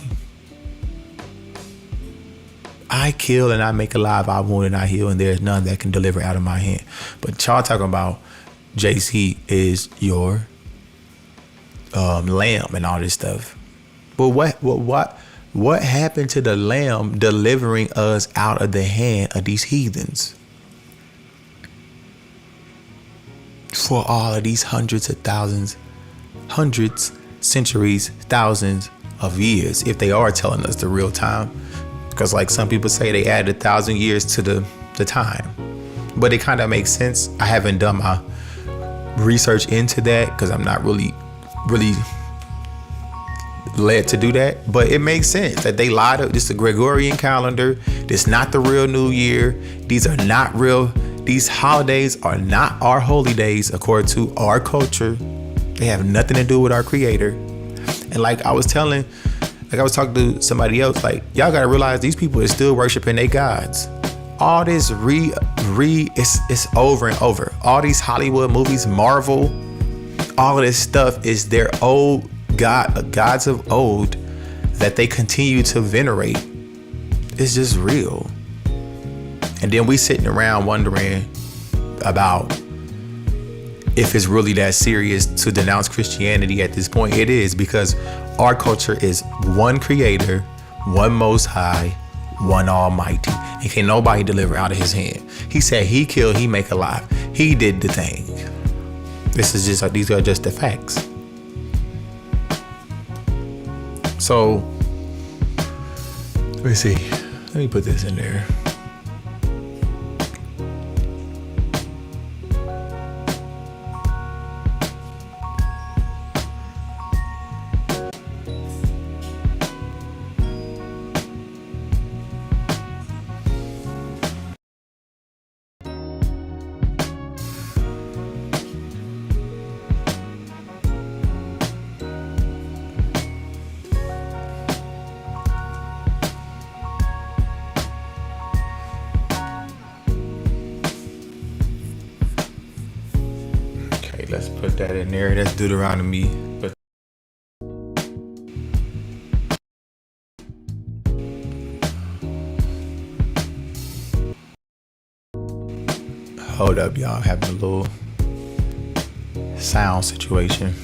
Speaker 1: I kill and I make alive, I wound and I heal, and there's none that can deliver out of my hand. But y'all talking about JC is your lamb and all this stuff. But what happened to the lamb delivering us out of the hand of these heathens? For all of these hundreds, centuries, thousands of years, if they are telling us the real time. Because like some people say, they added 1,000 years to the time. But it kind of makes sense. I haven't done my research into that because I'm not really led to do that. But it makes sense that they lied. This is the Gregorian calendar. This is not the real New Year. These are not real. These holidays are not our holy days according to our culture. They have nothing to do with our Creator. And like I was talking to somebody else, like, y'all gotta realize these people are still worshiping their gods. All this it's over and over. All these Hollywood movies, Marvel, all of this stuff is their old gods of old that they continue to venerate. It's just real. And then we sitting around wondering about if it's really that serious to denounce Christianity at this point. It is, because our culture is one Creator, one Most High, one Almighty, and can't nobody deliver out of His hand. He said He killed, He make alive. He did the thing. These are just the facts. So let me see. Let me put this in there. Let's put that in there. That's Deuteronomy. But hold up, y'all. I'm having a little sound situation.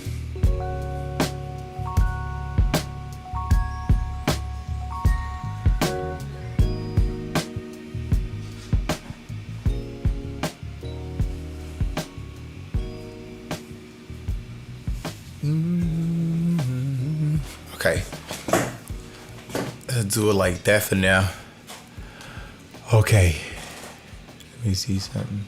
Speaker 1: Okay, let's do it like that for now. Okay, let me see something.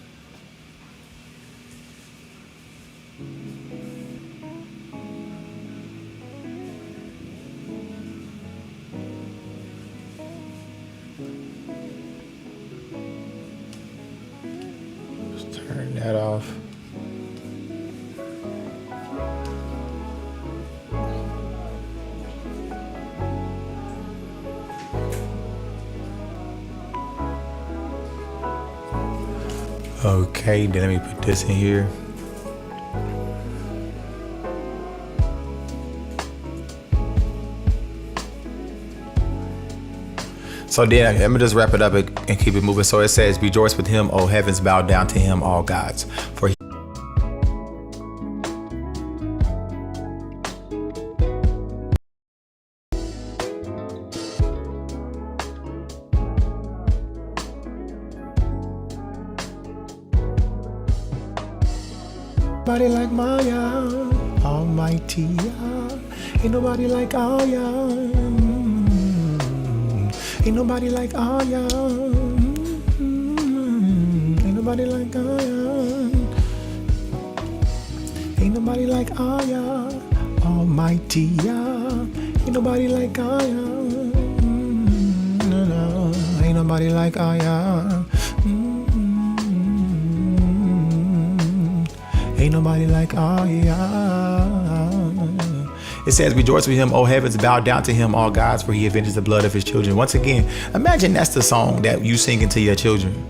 Speaker 1: Let's turn that off. Okay, then let me put this in here. So then let me just wrap it up and keep it moving. So it says, rejoice with Him, O heavens, bow down to Him, all gods. For nobody like my Yah, Almighty Yah. Ain't nobody like our Yah. Ain't nobody like our Yah. Ain't nobody like our Yah. Ain't nobody like our Yah, Almighty Yah. Ain't nobody like our Yah. No, ain't nobody like our Yah. Ain't nobody like our Yah. It says, rejoice with Him, O heavens, bow down to Him, all gods, for He avenges the blood of His children. Once again, imagine that's the song that you sing to your children.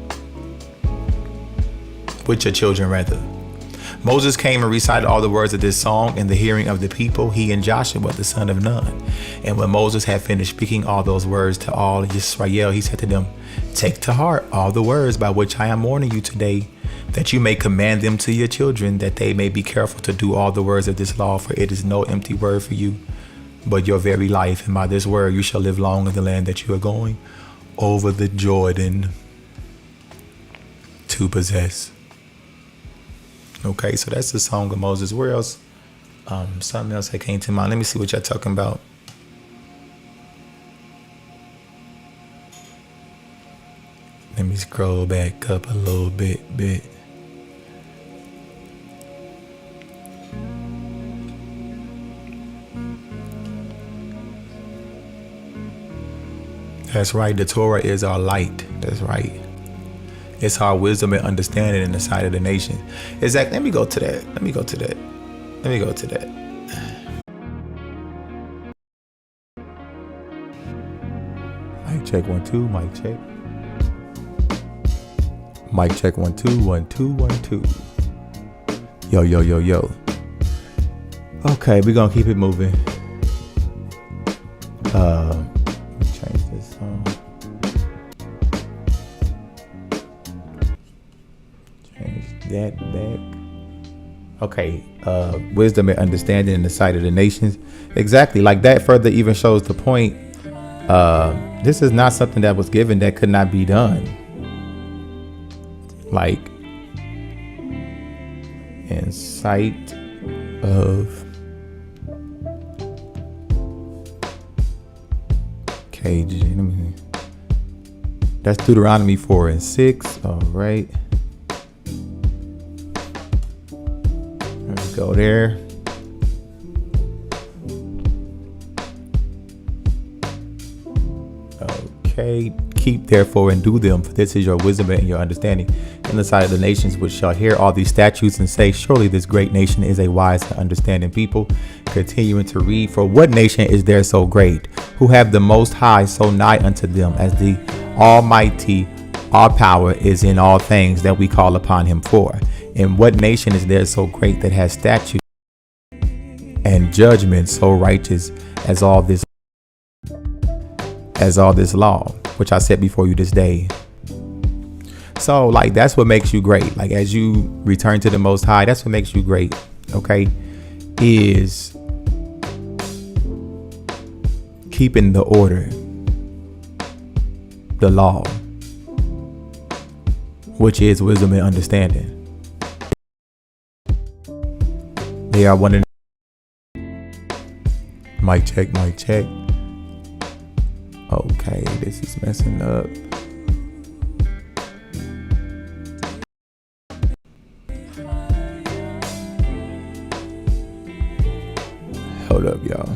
Speaker 1: With your children, rather. Moses came and recited all the words of this song in the hearing of the people, he and Joshua, the son of Nun. And when Moses had finished speaking all those words to all Israel, he said to them, take to heart all the words by which I am warning you today, that you may command them to your children, that they may be careful to do all the words of this law, for it is no empty word for you, but your very life. And by this word you shall live long in the land that you are going over the Jordan to possess. Okay, so that's the song of Moses. Where else? Something else that came to mind. Let me see what y'all talking about. Let me scroll back up a little bit. That's right. The Torah is our light. That's right. It's our wisdom and understanding in the sight of the nation. Exactly. Let me go to that. Mic check 1 2. Mic check. Mic check 1 2 1 2 1 2. Yo. Okay, we're gonna keep it moving. Change this song. That back. Okay, wisdom and understanding in the sight of the nations. Exactly, like that further even shows the point. This is not something that was given that could not be done. Like, in sight of KG. That's Deuteronomy 4 and 6. All right. Go there. Okay. Keep therefore and do them, for this is your wisdom and your understanding in the sight of the nations, which shall hear all these statutes and say, surely this great nation is a wise and understanding people. Continuing to read, for what nation is there so great, who have the Most High so nigh unto them, as the Almighty, all power is in all things that we call upon him for? And what nation is there so great that has statutes and judgment so righteous as all this law, which I set before you this day? So, like, that's what makes you great. Like, as you return to the Most High, that's what makes you great. Okay, is keeping the order, the law, which is wisdom and understanding. They are one of mic check. Okay, this is messing up. Hold up, y'all.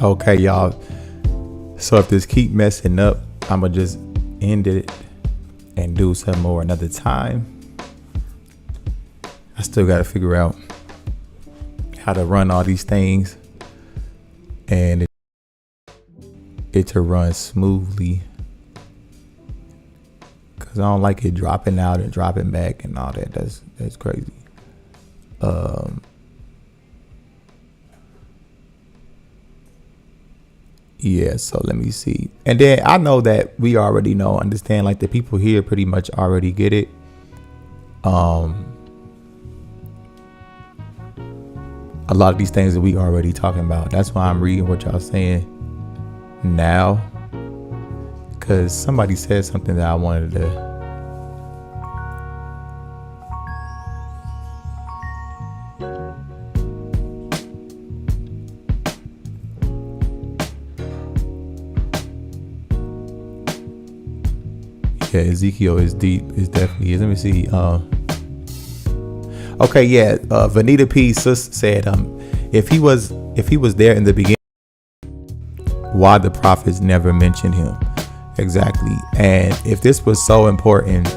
Speaker 1: Okay, y'all. So if this keep messing up, I'ma just end it and do some more another time. I still gotta figure out how to run all these things and it to run smoothly, because I don't like it dropping out and dropping back and all that. That's crazy. Yeah, so let me see. And then I know that we already understand, like the people here pretty much already get it. A lot of these things that we already talking about. That's why I'm reading what y'all saying now. because somebody said something that I wanted to. Yeah, Ezekiel is deep. It definitely is. Let me see. Okay, yeah. Vanita P. Sus said, if he was there in the beginning, why the prophets never mentioned him? Exactly. And if this was so important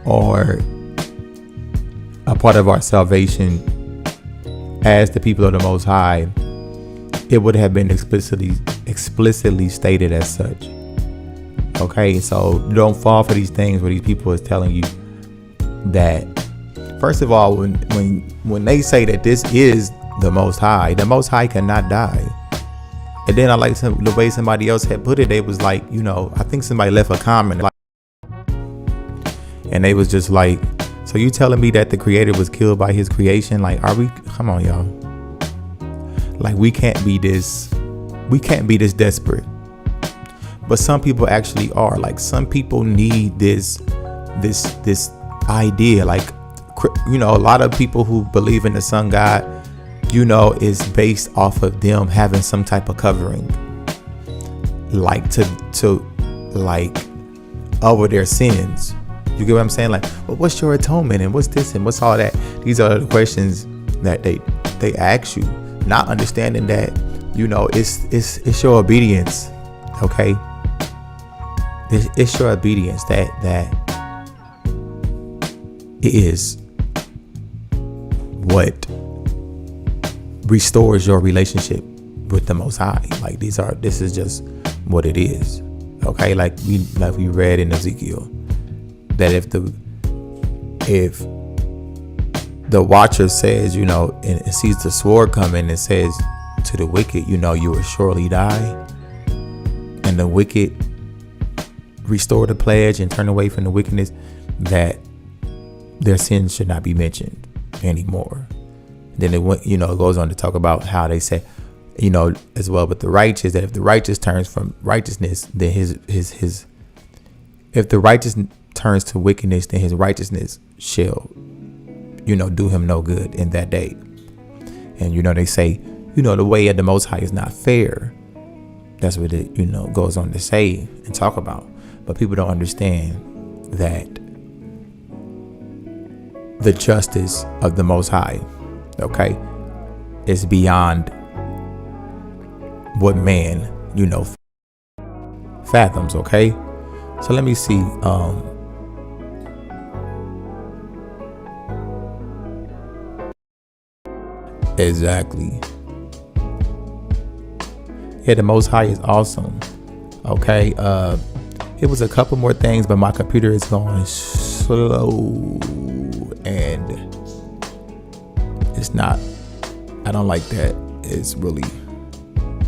Speaker 1: or a part of our salvation as the people of the Most High, it would have been explicitly stated as such. Okay, so don't fall for these things where these people is telling you that. First of all, when they say that this is the Most High cannot die. And then I like the way somebody else had put it. They was like, I think somebody left a comment, and they was just like, so you telling me that the Creator was killed by His creation? Like, come on, y'all. Like, we can't be this desperate. But some people actually are. Like, some people need this idea. Like, a lot of people who believe in the sun God, is based off of them having some type of covering, like to over their sins. You get what I'm saying? Like, well, what's your atonement and what's this and what's all that? These are the questions that they ask you, not understanding that it's your obedience. Okay, it's your obedience that is what restores your relationship with the Most High. Like, this is just what it is. Okay, like we read in Ezekiel, that if the watcher says, and sees the sword coming and says to the wicked, you will surely die, and the wicked restore the pledge and turn away from the wickedness, that their sins should not be mentioned anymore. Then it went, it goes on to talk about how they say, as well with the righteous, that if the righteous turns from righteousness, then his if the righteous turns to wickedness, then his righteousness shall, do him no good in that day. And they say, the way of the Most High is not fair. That's what it, goes on to say and talk about. But people don't understand that the justice of the Most High, okay, is beyond what man, fathoms. Okay, so let me see. Exactly. Yeah, the Most High is awesome. Okay, it was a couple more things, but my computer is going slow and it's not, I don't like that. It's really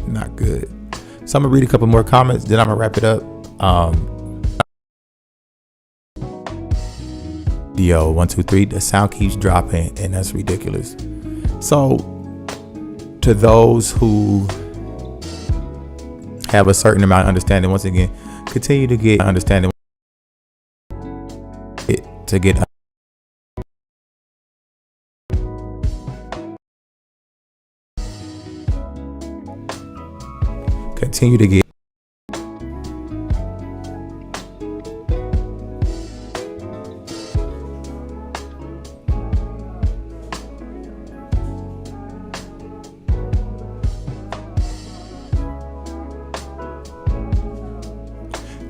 Speaker 1: not good. So I'm gonna read a couple more comments, then I'm gonna wrap it up. Yo, 1 2 3, the sound keeps dropping and that's ridiculous. So to those who have a certain amount of understanding, once again, continue to get understanding, to get continue to get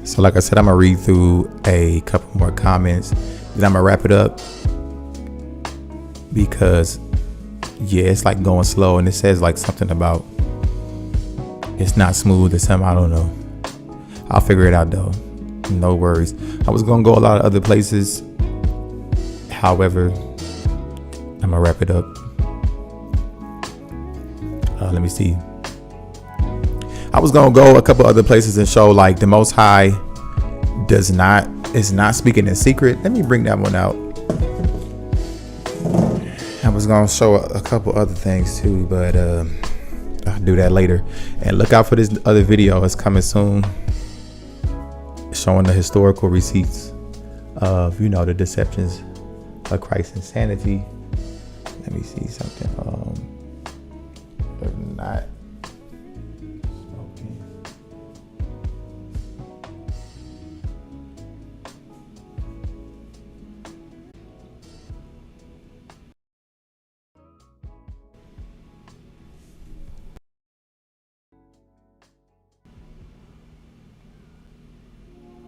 Speaker 1: So like I said, I'm gonna read through a couple more comments, then I'm gonna wrap it up, because yeah, it's like going slow, and it says like something about it's not smooth or something. I don't know. I'll figure it out though. No worries. I was gonna go a lot of other places. However, I'm gonna wrap it up. Let me see. I was gonna go a couple other places and show like the Most High is not speaking in secret. Let me bring that one out. I was gonna show a couple other things too, but I'll do that later. And look out for this other video. It's coming soon. showing the historical receipts of, the deceptions of Christ's insanity. Let me see something. If not.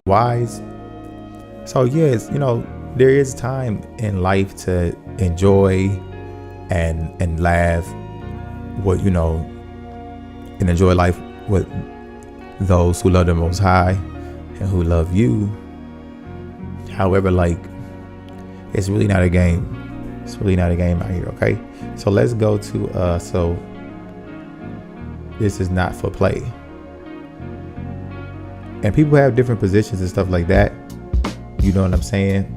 Speaker 1: Wise. So yes, there is time in life to enjoy and laugh and enjoy life with those who love the Most High and who love you. However, it's really not a game. It's really not a game out here. Okay, so let's go to so this is not for play. And people have different positions and stuff like that. You know what I'm saying?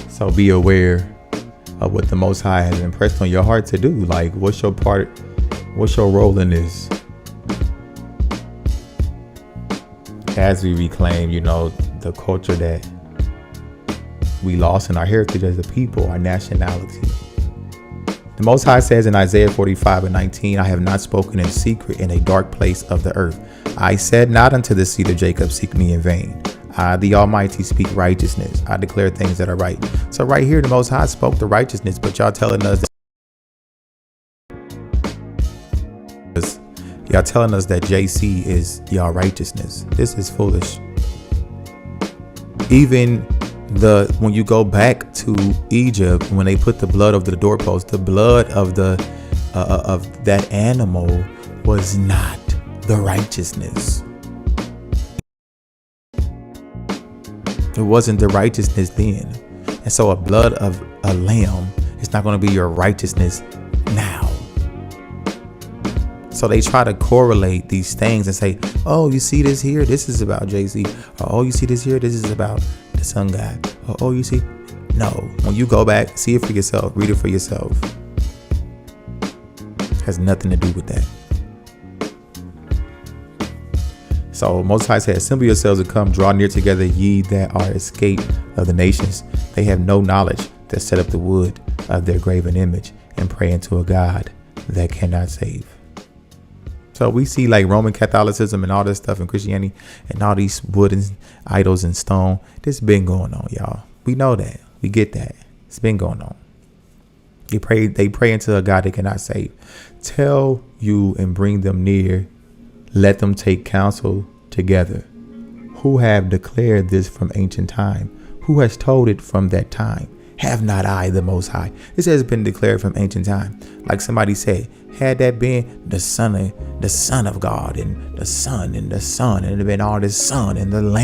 Speaker 1: So be aware of what the Most High has impressed on your heart to do. What's your part? What's your role in this? As we reclaim, the culture that we lost in our heritage as a people, our nationality. The Most High says in Isaiah 45:19, I have not spoken in secret in a dark place of the earth. I said not unto the seed of Jacob, seek me in vain. I, the Almighty, speak righteousness. I declare things that are right. So right here, the Most High spoke the righteousness, but y'all telling us that JC is y'all righteousness. This is foolish. Even when you go back to Egypt, when they put the blood over the doorpost, the blood of of that animal was not the righteousness. It wasn't the righteousness then. And so a blood of a lamb is not going to be your righteousness now. So they try to correlate these things and say, oh, you see this here? This is about JC. Or, oh, you see this here? This is about the sun god. Or, oh, you see? No. When you go back, see it for yourself. Read it for yourself. It has nothing to do with that. So Most High said, assemble yourselves and come, draw near together, ye that are escaped of the nations. They have no knowledge that set up the wood of their graven image and pray unto a God that cannot save. So we see Roman Catholicism and all this stuff and Christianity and all these wooden idols and stone. This been going on, y'all. We know that. We get that. It's been going on. They pray into a God that cannot save. Tell you and bring them near. Let them take counsel together. Who have declared this from ancient time? Who has told it from that time? Have not I the Most High? This has been declared from ancient time. Like somebody said, had that been the son of God and the son and it had been all this sun and the land.